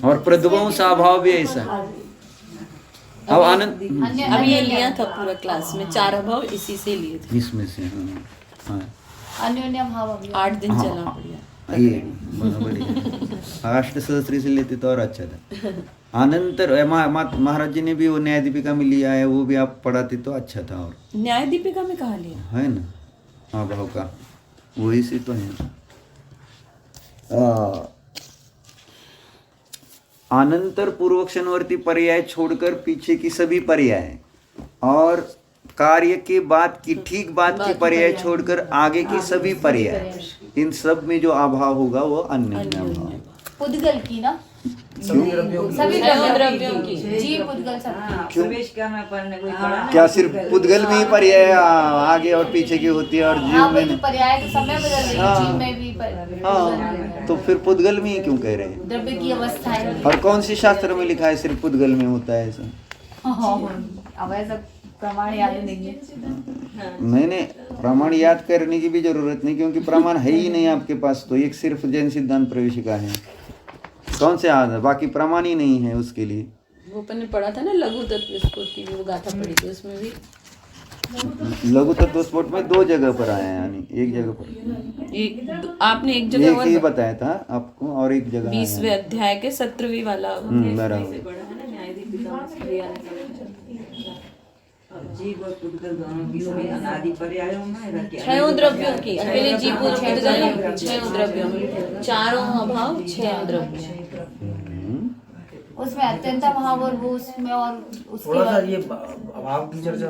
और प्रध्वंस अभाव भी ऐसा है। अब आनंद अभी ये लिया था पूरा क्लास में 4 अभाव इसी से लिए थे, इसमें से अन्योन्य भाव 8 दिन चला बढ़िया। ये बराबर है। अष्टसहस्री से लेते तो और अच्छा था। अनंतर महाराज जी ने भी वो न्याय दीपिका में लिया है, वो भी आप पढ़ाते तो अच्छा था। और न्याय दीपिका में कहा लिया है ना अभाव का, वही से तो है। अनंतर पूर्वक्षणवर्ती पर्याय छोड़कर पीछे की सभी पर्याय और कार्य के बाद की ठीक बाद के पर्याय छोड़कर आगे की सभी पर्याय, इन सब में जो अभाव होगा वो अन्योन्य अभाव। पुद्गल की ना, सभी द्रव्यों की सभी द्रव्यों की। जी पुद्गल सब प्रवेश करना पड़ने कोई पड़ा क्या सिर्फ पुद्गल में ही पर्याय आगे और पीछे की होती है और हाँ जीव वही में तो पर्याय तो समय बदल रही है, हाँ। जीव में भी हाँ, तो फिर पुद्गल में ही क्यों कह रहे हैं? द्रव्य की अवस्थाएं। और कौन सी शास्त्र में लिखा है सिर्फ पुद्गल में होता है ऐसा? अब ऐसा प्रमाण याद नहीं है। मैंने प्रमाण याद करने की भी जरूरत नहीं, क्योंकि प्रमाण है ही नहीं आपके पास, तो एक सिर्फ जैन सिद्धांत प्रवेशिका है, कौन से याद है? बाकी प्रमाण ही नहीं है उसके लिए। वो अपन ने पढ़ा था ना लघु तत्व स्फोट की भी वो गाथा पढ़ी थी, उसमें भी लघु तत्व स्फोट में 2 जगह पर आया, यानी एक जगह पर आपने एक जगह एक ही बताया था आपको और एक जगह 20वें अध्याय के 17वीं वाला बराबर। जीव और पुद्गल दोनों की सभी अनादि पर्यायों में रहती है। छयों द्रव्यों की, अकेले जीव पुद्गल छयों द्रव्यों, चारों अभाव छयों द्रव्य। उसमें अत्यंत भाव और वो उसमें और उसके थोड़ा सा बाद ये अभाव की चर्चा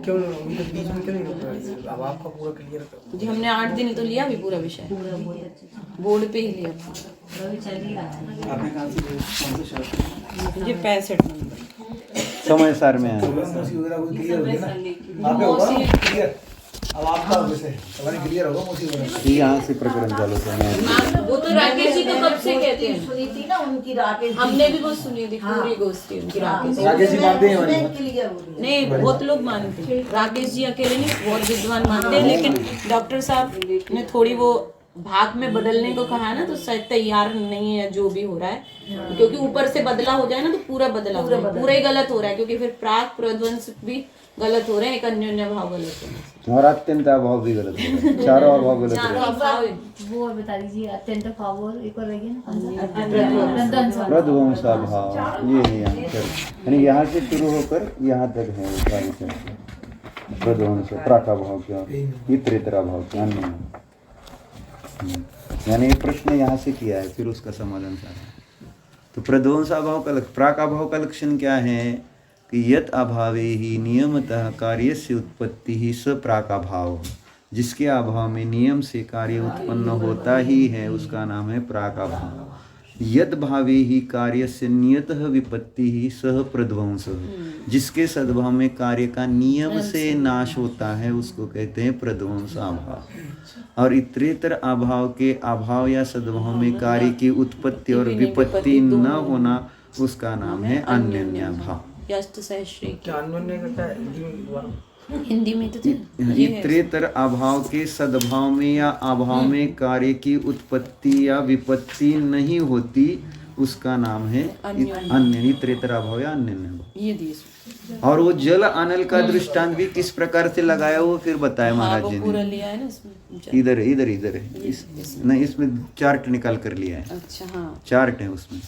क्यों अभी तक बीच में क्यों नहीं रुक रहा? अभाव का पूरा क्लियर कर। जी हमने 8 दिन तो लिया भी पूरा विषय, बोर्ड पे ही लिया आपने कहा कौन से शास्त्र? ये 65 नंबर। समय सार में है। मौसी वगैरह को क्लियर हो गया ना, आपके होगा ना क्लियर। अब आपका विषय हमारे क्लियर होगा मौसी वगैरह। यहाँ से प्रकरण चालू करना। वो तो राकेश जी को कब से कहते हैं, सुनी थी ना उनकी राकेश हमने भी वो सुनी थी पूरी गोष्ठी उनकी राकेश जी। राकेश जी मानते हैं हमारी बात। क्लियर हो गई। नहीं बहुत लोग मानते हैं, राकेश जी अकेले नहीं बहुत विद्वान मानते हैं, लेकिन डॉक्टर साहब ने थोड़ी वो भाग में बदलने को कहा है ना, तो शायद तैयार नहीं है जो भी हो रहा है, क्योंकि ऊपर से बदला हो जाए ना तो पूरा बदला हो जाए, पूरा ही गलत हो रहा है, क्योंकि फिर प्राक प्रध्वंस भी गलत हो रहे हैं, एक अन्योन्य भाव गलत हो रहा है और अत्यंत अभाव भी गलत है, चारों अभाव गलत चारों है। अभाव वो और बता दीजिए अत्यंत भाव और एक और रह गया ना प्रध्वंस अभाव, ये है यहाँ पर, यानी यहाँ से शुरू होकर यहाँ तक है सारी चर्चा। प्रध्वंस प्राकाभाव क्या, इतरेतर भाव क्या, अन्य, यानी ये प्रश्न यहाँ से किया है, फिर उसका समाधान सारा। तो प्रध्वंस अभाव का प्राकाभाव का लक्षण क्या है कि यत अभावे ही नियमतः कार्य से उत्पत्ति ही स प्राकाभाव, जिसके अभाव में नियम से कार्य उत्पन्न होता ही है उसका नाम है प्राकाभाव। यद भावे ही कार्य से नियतः विपत्ति ही सह प्रध्वंस, जिसके सद्भाव में कार्य का नियम से नाश होता है उसको कहते हैं प्रध्वंस अभाव। और इतरेतर अभाव के अभाव या सद्भाव में कार्य की उत्पत्ति और विपत्ति न होना उसका नाम है अन्योन्य भाव। यस्त सहश्री क्या अन्योन्य का क्या हिंदी में दोबारा? हिंदी में तो इतरेतर अभाव के सद्भाव में या अभाव में कार्य की उत्पत्ति या विपत्ति नहीं होती उसका नाम है अन्य, इतरेतर अभाव या अन्य भाव। ये दिए और वो जल अनल का दृष्टांत भी किस प्रकार से लगाया वो फिर बताया महाराज वो जी पूरा ने। लिया है ना इसमें। इधर है, इधर इधर है, नहीं इसमें चार्ट निकाल कर लिया है, अच्छा हाँ, चार्ट है उसमें,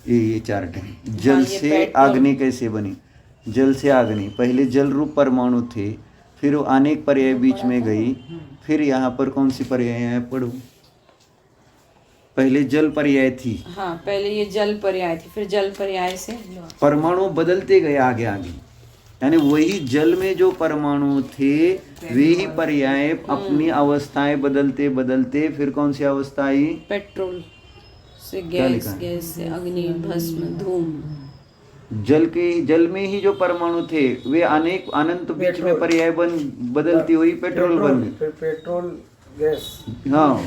ये चार्ट है। जल ये से पेट्रोल। अग्नि कैसे बनी, जल से अग्नि, पहले जल रूप परमाणु थे, फिर वो अनेक पर्याय बीच में गई, फिर यहाँ पर कौन सी पर्याय है पढ़ो, पहले जल पर्याय थी, हाँ पहले ये जल पर्याय थी, फिर जल पर्याय से परमाणु बदलते गए आगे आगे, यानी वही जल में जो परमाणु थे वे ही पर्याय अपनी अवस्थाएं बदलते बदलते फिर कौन सी अवस्था आई, पेट्रोल से क्या गैस, लिखा है? गैस से अग्नि, भस्म, धूम। जल में ही जो परमाणु थे वे अनेक अनंत बीच में पर्याय बदलती हुई पेट्रोल बन गई। फिर पेट्रोल गैस, हाँ,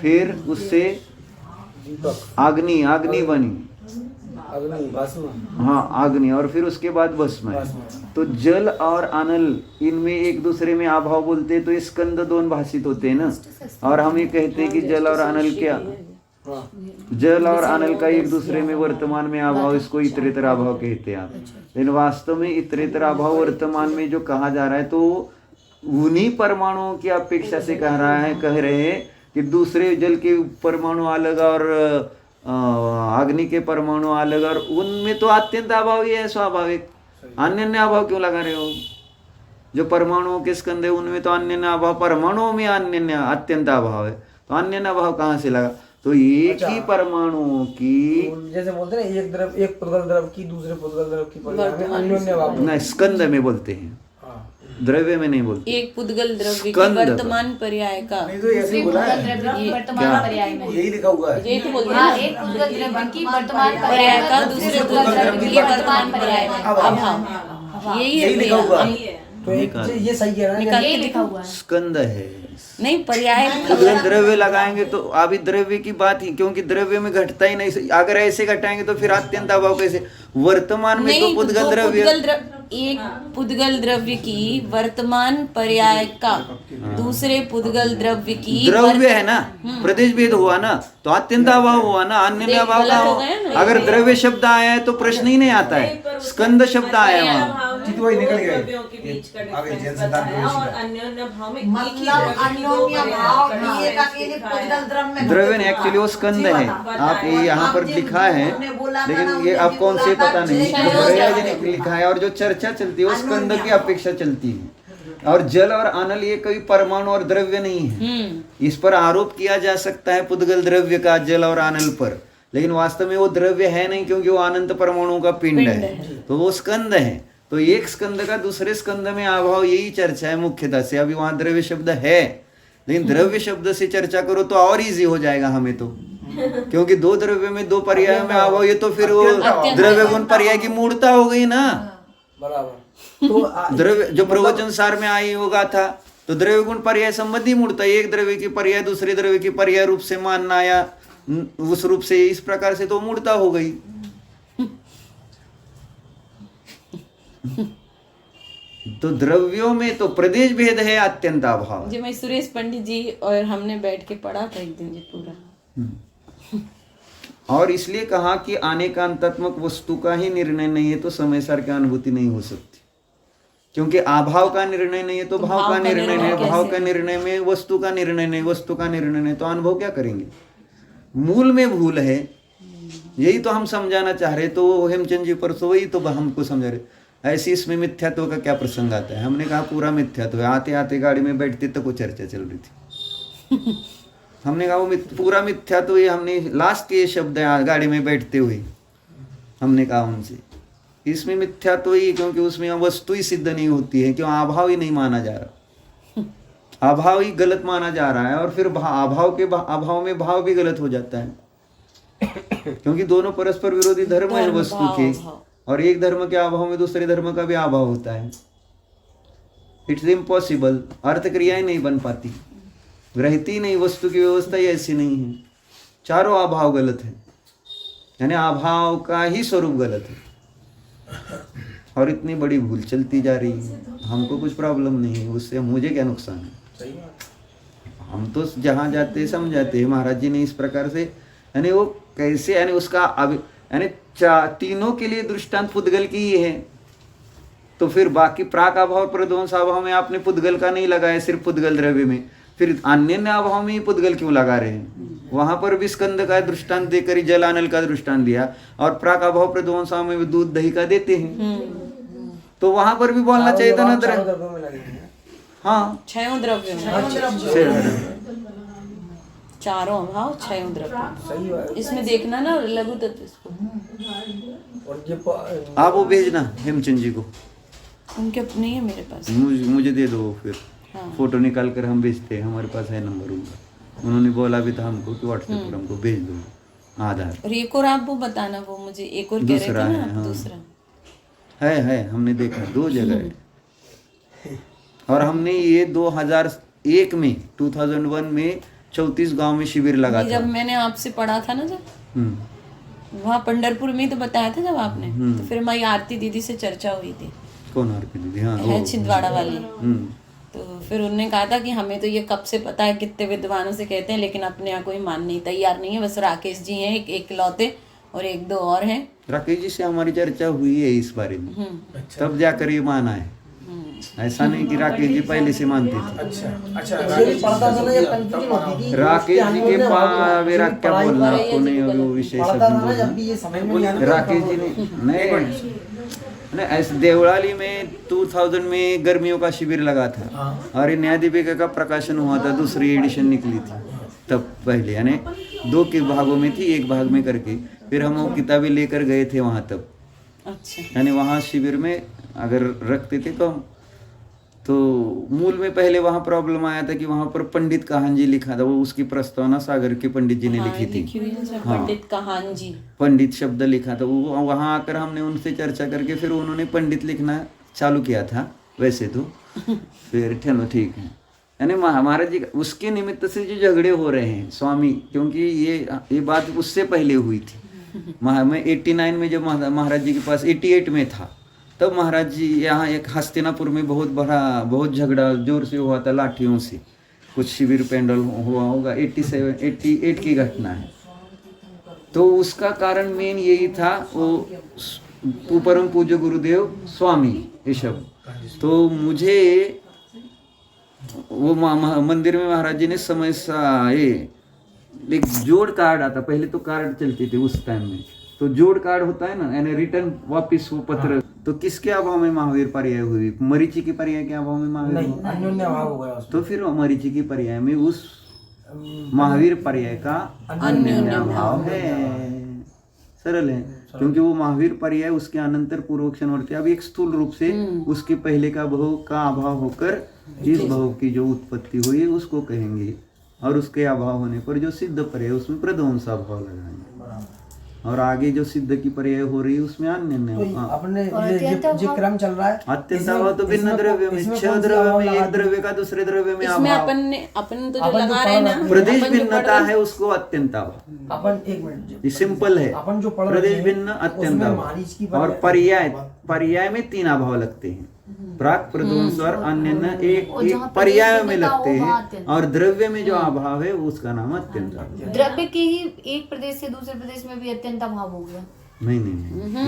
फिर उससे दीपक, अग्नि, अग्नि बनी, अग्नि, भस्म, हाँ अग्नि, और फिर उसके बाद भस्म है। तो जल और अनल इनमें एक दूसरे में अभाव बोलते हैं, तो ये स्कंद दोन भाषित होते हैं ना, और हम ये कहते हैं कि जल और अनल क्या, जल और अनल का एक दूसरे में वर्तमान में अभाव, इसको इतरेतर अभाव कहते हैं आप। लेकिन वास्तव में इतरेतर अभाव वर्तमान में जो कहा जा रहा है तो उन्हीं परमाणुओं की अपेक्षा से कह रहे हैं कि दूसरे जल के परमाणु अलग और अग्नि के परमाणु अलग, और उनमें तो अत्यंत अभाव ही है स्वाभाविक। अन्य अभाव क्यों लगा रहे हो, जो परमाणुओं के स्कंद है उनमें तो अन्य अभाव, परमाणुओं में अन्य अत्यंत अभाव है, तो अन्य अभाव कहाँ से लगा। तो एक ही परमाणुओं की तो जैसे बोलते हैं ना, एक द्रव, एक पुद्गल द्रव की दूसरे पुद्गल द्रव की पर्याय में अन्योन्य भाव। ना स्कंद में बोलते हैं, द्रव्य में नहीं बोलते। एक पुद्गल द्रव्य की स्कंद वर्तमान पर्याय का, नहीं तो ऐसे ही बोला है, वर्तमान पर्याय में। यही लिखा हुआ है। यही तो बोल रहे हाँ, हैं एक पुद्गल द्रव्य की वर्तमान पर्याय का में, दूसरे पुद्गल द्रव्य की वर्तमान पर्याय में अभाव। यही है लिखा हुआ है। तो एक ये सही कह रहा है। निकाल के लिखा दिखाओ। हुआ है। स्कंद है। नहीं पर्याय अगर द्रव्य लगाएंगे तो अभी द्रव्य की बात ही, क्योंकि द्रव्य में घटता ही नहीं, अगर ऐसे घटाएंगे तो फिर अत्यंत अभाव कैसे? वर्तमान में तो नहीं, पुद्गल दो द्रव्य, पुद्गल एक पुद्गल द्रव्य की वर्तमान पर्याय का दूसरे पुद्गल द्रव्य की द्रव्य है ना, प्रदेश भेद हुआ ना, तो अत्यंत अभाव हुआ ना, अन्य अभाव गलत का हो हो। गया ना, अगर द्रव्य शब्द आया है तो प्रश्न ही नहीं आता है, स्कंद शब्द आया है वहाँ। जीतू भाई निकल गए। द्रव्यों के बीच का आगे डिफरेंस जैन सिद्धांत बताया प्रवेश और है। अन्योन्य भाव में मतलब अन्योन्य भाव भी एक अकेले पुद्गल द्रव में द्रव्य ने एक्चुअली वो स्कंद है, आप ये यहाँ पर लिखा है, लेकिन ये आप कौन से पता नहीं, जो बरेजा ने लिखा है और जो चर्चा चलती है वो स्कंद की अपेक्षा चलती है। और जल और अनल ये कोई परमाणु और द्रव्य नहीं है, इस पर आरोप किया जा सकता है पुद्गल द्रव्य का जल और अनल पर, लेकिन वास्तव में वो द्रव्य है नहीं, क्योंकि वो अनंत परमाणुओं का पिंड है, तो वो स्कंद है। तो एक स्कंद का दूसरे स्कंद में अभाव, यही चर्चा है मुख्यतः से। अभी वहां द्रव्य शब्द है, लेकिन द्रव्य शब्द से चर्चा करो तो और इजी हो जाएगा हमें तो, क्योंकि दो द्रव्य में दो पर्याय में अभाव, ये तो फिर वो द्रव्य गुण पर्याय की मूर्ता हो गई ना। बराबर। तो द्रव्य जो प्रवचन सार में आई होगा था, तो द्रव्य गुण पर्याय संबंधी मूर्ता, एक द्रव्य की पर्याय दूसरे द्रव्य की पर्याय रूप से मानना या उस रूप से, इस प्रकार से तो मूर्ता हो गई। तो द्रव्यों में तो प्रदेश भेद है, अत्यंत अभाव। जी मैं सुरेश पंडित जी और हमने बैठ के पढ़ा था एक दिन जी पूरा। और इसलिए कहा कि अनेकांतात्मक वस्तु का ही निर्णय नहीं है तो समय सार की अनुभूति नहीं हो सकती, क्योंकि अभाव का निर्णय नहीं है तो भाव का निर्णय नहीं, भाव का निर्णय में वस्तु का निर्णय नहीं, वस्तु का निर्णय नहीं, तो अनुभव क्या करेंगे? मूल में भूल है, यही तो हम समझाना चाह रहे। तो वो हेमचंद जी परसों वही तो हमको समझा रहे, ऐसी इसमें मिथ्यात्व का क्या प्रसंग आता है? हमने कहा पूरा मिथ्यात्व है। आते आते गाड़ी में बैठते तो कोई चर्चा चल रही थी, हमने कहा वो पूरा मिथ्यात्व ये, हमने लास्ट के ये शब्द है गाड़ी में बैठते हुए हमने कहा उनसे, इसमें मिथ्यात्व ही, क्योंकि उसमें वस्तु ही सिद्ध नहीं होती है, क्यों? अभाव ही नहीं माना जा रहा, अभाव ही गलत माना जा रहा है, और फिर अभाव के अभाव में भाव भी गलत हो जाता है, क्योंकि दोनों परस्पर विरोधी धर्म है वस्तु के, और एक धर्म के अभाव में दूसरे धर्म का भी अभाव होता है। इट्स इम्पॉसिबल, अर्थ क्रियाएं नहीं बन पाती, रहती नहीं, वस्तु की व्यवस्था ही ऐसी नहीं है। चारों अभाव गलत है, यानी अभाव का ही स्वरूप गलत है, और इतनी बड़ी भूल चलती जा रही है। हमको कुछ प्रॉब्लम नहीं है उससे, मुझे क्या नुकसान है? हम तो जहाँ जाते समझाते हैं। महाराज जी ने इस प्रकार से, यानी वो कैसे, यानी उसका यानी तीनों के लिए दृष्टांत पुद्गल की ही है, तो फिर बाकी प्राक अभाव प्रध्वंस अभाव में आपने पुद्गल का नहीं लगाया, सिर्फ पुद्गल द्रव्य में, फिर अन्य अभाव में ही पुद्गल क्यों लगा रहे हैं? वहां पर भी स्कंद का दृष्टांत देकर ही जल अनल का दृष्टांत दिया, और प्राक अभाव प्रध्वंस में भी दूध दही का देते हैं, तो वहां पर भी बोलना चाहिए था ना द्रव्यों में लगे हैं। हाँ, छयों द्रव्य में चारों अभाव छयों द्रव्य, सही बात है। इसमें देखना ना लघु तत्व इसको। और ये आप वो भेजना हेमचंद जी को, उनके नहीं है मेरे पास। मुझे दे दो, फिर हाँ। फोटो निकाल कर हम भेजते हैं, हमारे पास है नंबर उनका। उन्होंने बोला भी था हमको कि व्हाट्सएप पर हमको भेज दो आधार। और एक और आप वो बताना, वो मुझे एक और कह रहे थे दूसरा ना है, आप, हाँ। दूसरा है हमने देखा 2 जगह है। और हमने ये 2001 में 2001 में 34 गांव में शिविर लगा था। जब मैंने आपसे पढ़ा था ना, जब वहाँ पंडरपुर में तो बताया था जब आपने, तो फिर हमारी आरती दीदी से चर्चा हुई थी। कौन आरती दीदी? हाँ, है छिंदवाड़ा वाली। हम्म। तो फिर उन्होंने कहा था कि हमें तो ये कब से पता है, कितने विद्वानों से कहते हैं, लेकिन अपने यहाँ कोई मानने तैयार नहीं है। बस राकेश जी हैं एक लौते, और 1-2 और हैं। राकेश जी से हमारी चर्चा हुई है इस बारे में, तब जाकर ये माना है। ऐसा नहीं कि राकेश जी पहले से मानते थे। ये भी पढ़ता था ना, जब कंफ्यूजन होती थी। राकेश जी के पास मेरा क्या बोलना आपको, नहीं होगा वो विषय पढ़ता सब था ना, बोलना। जब भी ये समझ में नहीं आता। राकेश जी ने नहीं ऐसे देवड़ाली में 2000 में गर्मियों का शिविर लगा था, और न्याय दीपिका का प्रकाशन हुआ था, दूसरी एडिशन निकली थी तब पहले, यानी 2 के भागों में थी, एक भाग में करके फिर हम वो किताबें लेकर गए थे वहाँ तब। अच्छा। यानी वहाँ शिविर में अगर रखते थे तो मूल में पहले वहाँ प्रॉब्लम आया था कि वहाँ पर पंडित काहन जी लिखा था, वो उसकी प्रस्तावना सागर के पंडित जी ने लिखी थी। पंडित काहन जी, पंडित शब्द लिखा था, वो वहाँ आकर हमने उनसे चर्चा करके फिर उन्होंने पंडित लिखना चालू किया था वैसे तो। फिर चलो ठीक है, यानी महाराज जी उसके निमित्त से जो झगड़े हो रहे हैं स्वामी, क्योंकि ये बात उससे पहले हुई थी। मैं 89 में जब महाराज जी के पास 88 में था, तब महाराज जी यहाँ एक हस्तिनापुर में बहुत झगड़ा जोर से हुआ था लाठियों से, कुछ शिविर पेंडल हुआ होगा, 88 की घटना है। तो उसका कारण मेन यही था, वो परम पूज्य गुरुदेव स्वामी ऋषभ। तो मुझे वो मंदिर में महाराज जी ने समय सा एक जोड़ कार्ड आता, पहले तो कार्ड चलते थे उस टाइम में, तो जोड़ कार्ड होता है ना, यानी रिटर्न वापिस वो पत्र। तो किसके अभाव में महावीर पर्याय हुई? मरीचि की पर्याय के अभाव में महावीर नहीं, अन्योन्य अभाव हो गया उसमें। तो फिर मरीचि की पर्याय में उस महावीर पर्याय का अन्योन्य अभाव है। सरल है, क्योंकि वो महावीर पर्याय उसके अनंतर पूर्वक्षणवर्ती, अब एक स्थूल रूप से उसके पहले का भाव का अभाव होकर जिस भाव की जो उत्पत्ति हुई है उसको कहेंगे, और उसके अभाव होने पर जो सिद्ध पर्याय उसमें प्रध्वंसा भाव लगाएंगे, और आगे जो सिद्ध की पर्याय हो रही है उसमें अन्य अपने जो क्रम चल रहा है अत्यंत अभाव तो भिन्न द्रव्य में, 6 द्रव्य में एक द्रव्य का दूसरे द्रव्य में इसमें अभाव, अपन तो जो लगा रहे हैं ना, प्रदेश भिन्नता है उसको अत्यंत अभाव। अपन एक मिनट, ये सिंपल है, अपन जो पढ़ रहे प्रदेश हैं भिन्न अत्यंत अभाव, और पर्याय में 3 अभाव लगते हैं, प्राक प्रध्वंस और अन्य एक पर्याय में लगते हैं, और द्रव्य में जो अभाव है उसका नाम अत्यंत अभाव। द्रव्य के ही एक प्रदेश से दूसरे प्रदेश में भी अत्यंत अभाव हो गया। नहीं,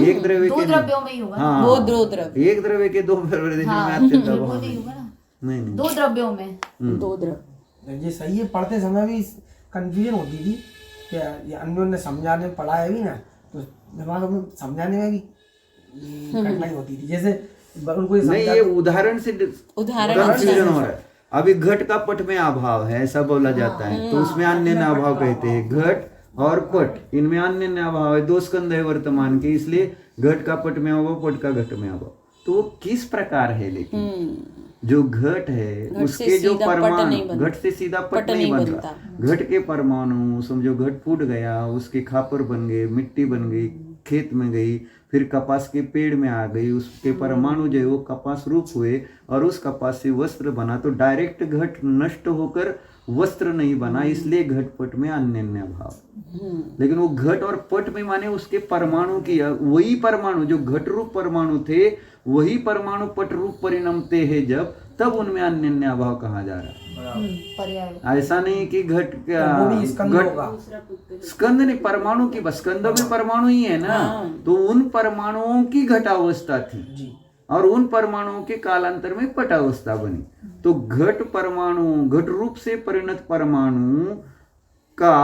एक द्रव्य के 2 द्रव्यों में ही होगा। हाँ, वो 2 द्रव्य, एक द्रव्य के 2 प्रदेश में अत्यंत वो अभाव नहीं होगा ना, नहीं 2 द्रव्यों में 2 द्रव्य। ये सही है। पढ़ते समय भी कंफ्यूजन होती थी कि ये अन्योन्य समझाने पढ़ा है भी ना, तो दिमाग में समझाने में भी कठिनाई होती थी। जैसे उनको नहीं, ये उदाहरण से कंफ्यूजन हो रहा है। अभी घट का पट में अभाव है ऐसा बोला जाता है, तो उसमें अन्य अभाव कहते हैं। घट और पट, इनमें अन्य अभाव है, 2 स्कंद है वर्तमान के, इसलिए घट का पट में अभाव, पट का घट में अभाव। तो वो किस प्रकार है? लेकिन जो घट है उसके जो परमाणु, घट से सीधा पट नहीं बनता। घट के परमाणु समझो, घट फूट गया, उसके खापर बन गए, मिट्टी बन गई, खेत में गई, फिर कपास के पेड़ में आ गई, उसके परमाणु जो है वो कपास रूप हुए, और उस कपास से वस्त्र बना। तो डायरेक्ट घट नष्ट होकर वस्त्र नहीं बना, इसलिए घटपट में अन्य भाव। लेकिन वो घट और पट में माने उसके परमाणु की, वही परमाणु जो घट रूप परमाणु थे वही परमाणु पट रूप परिणमते हैं जब, तब उनमें अन्य अभाव कहा जा रहा है। ऐसा नहीं कि घट स्कंद नहीं, परमाणु की, बस स्कंद में परमाणु ही है ना, तो उन परमाणुओं की घटावस्था थी और उन परमाणुओं के कालांतर में पटावस्था बनी। तो घट परमाणु, घट रूप से परिणत परमाणु का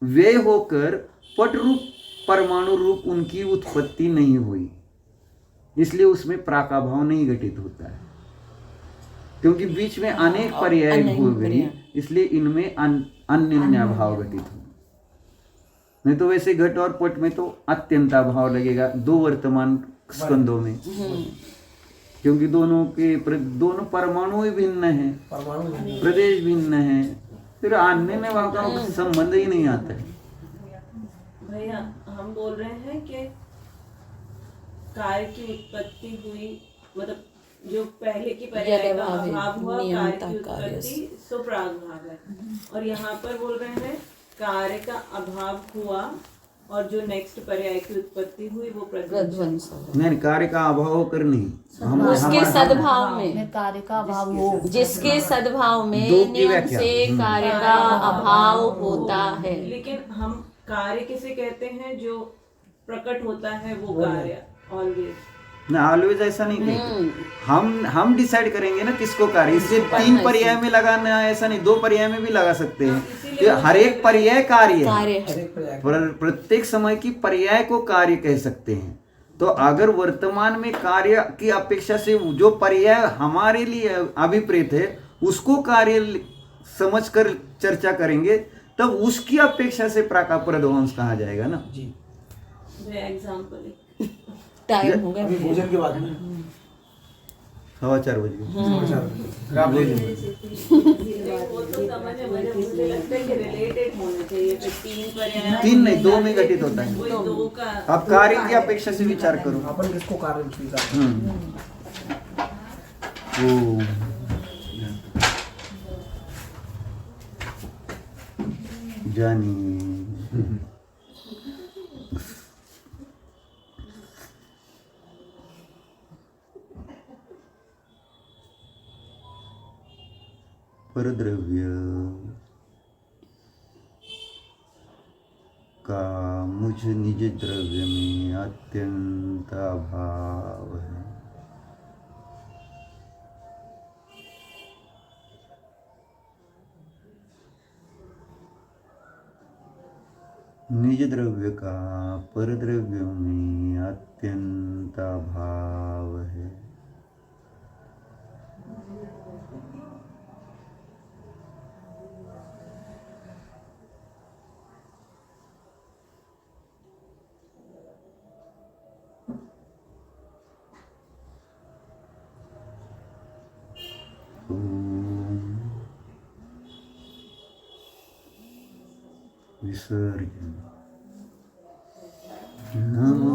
व्यय होकर पट रूप परमाणु रूप उनकी उत्पत्ति नहीं हुई, इसलिए उसमें प्राकाभाव नहीं घटित होता है, क्योंकि बीच में अनेक पर्याय हो गई, इसलिए इनमें अन्य भाव घटित हो। नहीं तो वैसे घट और पट में तो अत्यंता भाव लगेगा 2 वर्तमान स्कंदों में, क्योंकि दोनों परमाणु ही भिन्न है, प्रदेश भिन्न है, फिर अन्य भाव का संबंध ही नहीं आता है। भैया हम बोल रहे हैं कि कार्य की उत्पत्ति हुई, मतलब जो पहले की पर्याय का अभाव हुआ, कार्य की उत्पत्ति सो प्रागभाव है, और यहाँ पर बोल रहे हैं कार्य का अभाव हुआ और जो नेक्स्ट पर्याय की उत्पत्ति हुई वो प्रध्वंस। नहीं, कार्य का अभाव होकर नहीं, हम उसके सद्भाव में कार्य का अभाव हो, जिसके सद्भाव में नियम से कार्य का अभाव होता है। लेकिन हम कार्य किसे कहते हैं? जो प्रकट होता है वो कार्य ऑलवेज ना, ऑलवेज ऐसा नहीं कहते। हम डिसाइड करेंगे ना किसको कार्य, इसलिए 3 पर्याय में लगाना ऐसा नहीं, 2 पर्याय में भी लगा सकते हैं। तो हर एक पर्याय कार्य है, प्रत्येक समय की पर्याय को कार्य कह सकते हैं। तो अगर वर्तमान में कार्य की अपेक्षा से जो पर्याय हमारे लिए अभिप्रेत है उसको कार्य समझकर चर्चा करेंगे, तब उसकी अपेक्षा से प्राकापर ध्वंस कहा जाएगा ना। जी। एग्जाम्पल टाइम हो गया। अभी भोजन के बाद में 4:15 समाचार फिर आप ले लीजिए। वो तो समझ में मुझे लगता है कि रिलेटेड होने चाहिए। फिर 3 पर्याय 3 नहीं 2 में घटित होता है। वही 2 का आप कार्य की अपेक्षा से विचार करो। अपन किसको कारण स्वीकार ओ जानी परद्रव्य का मुझ निज द्रव्य में अत्यंत अभाव है। निज द्रव्य का परद्रव्य में अत्यंत अभाव है। विसर्जन नमो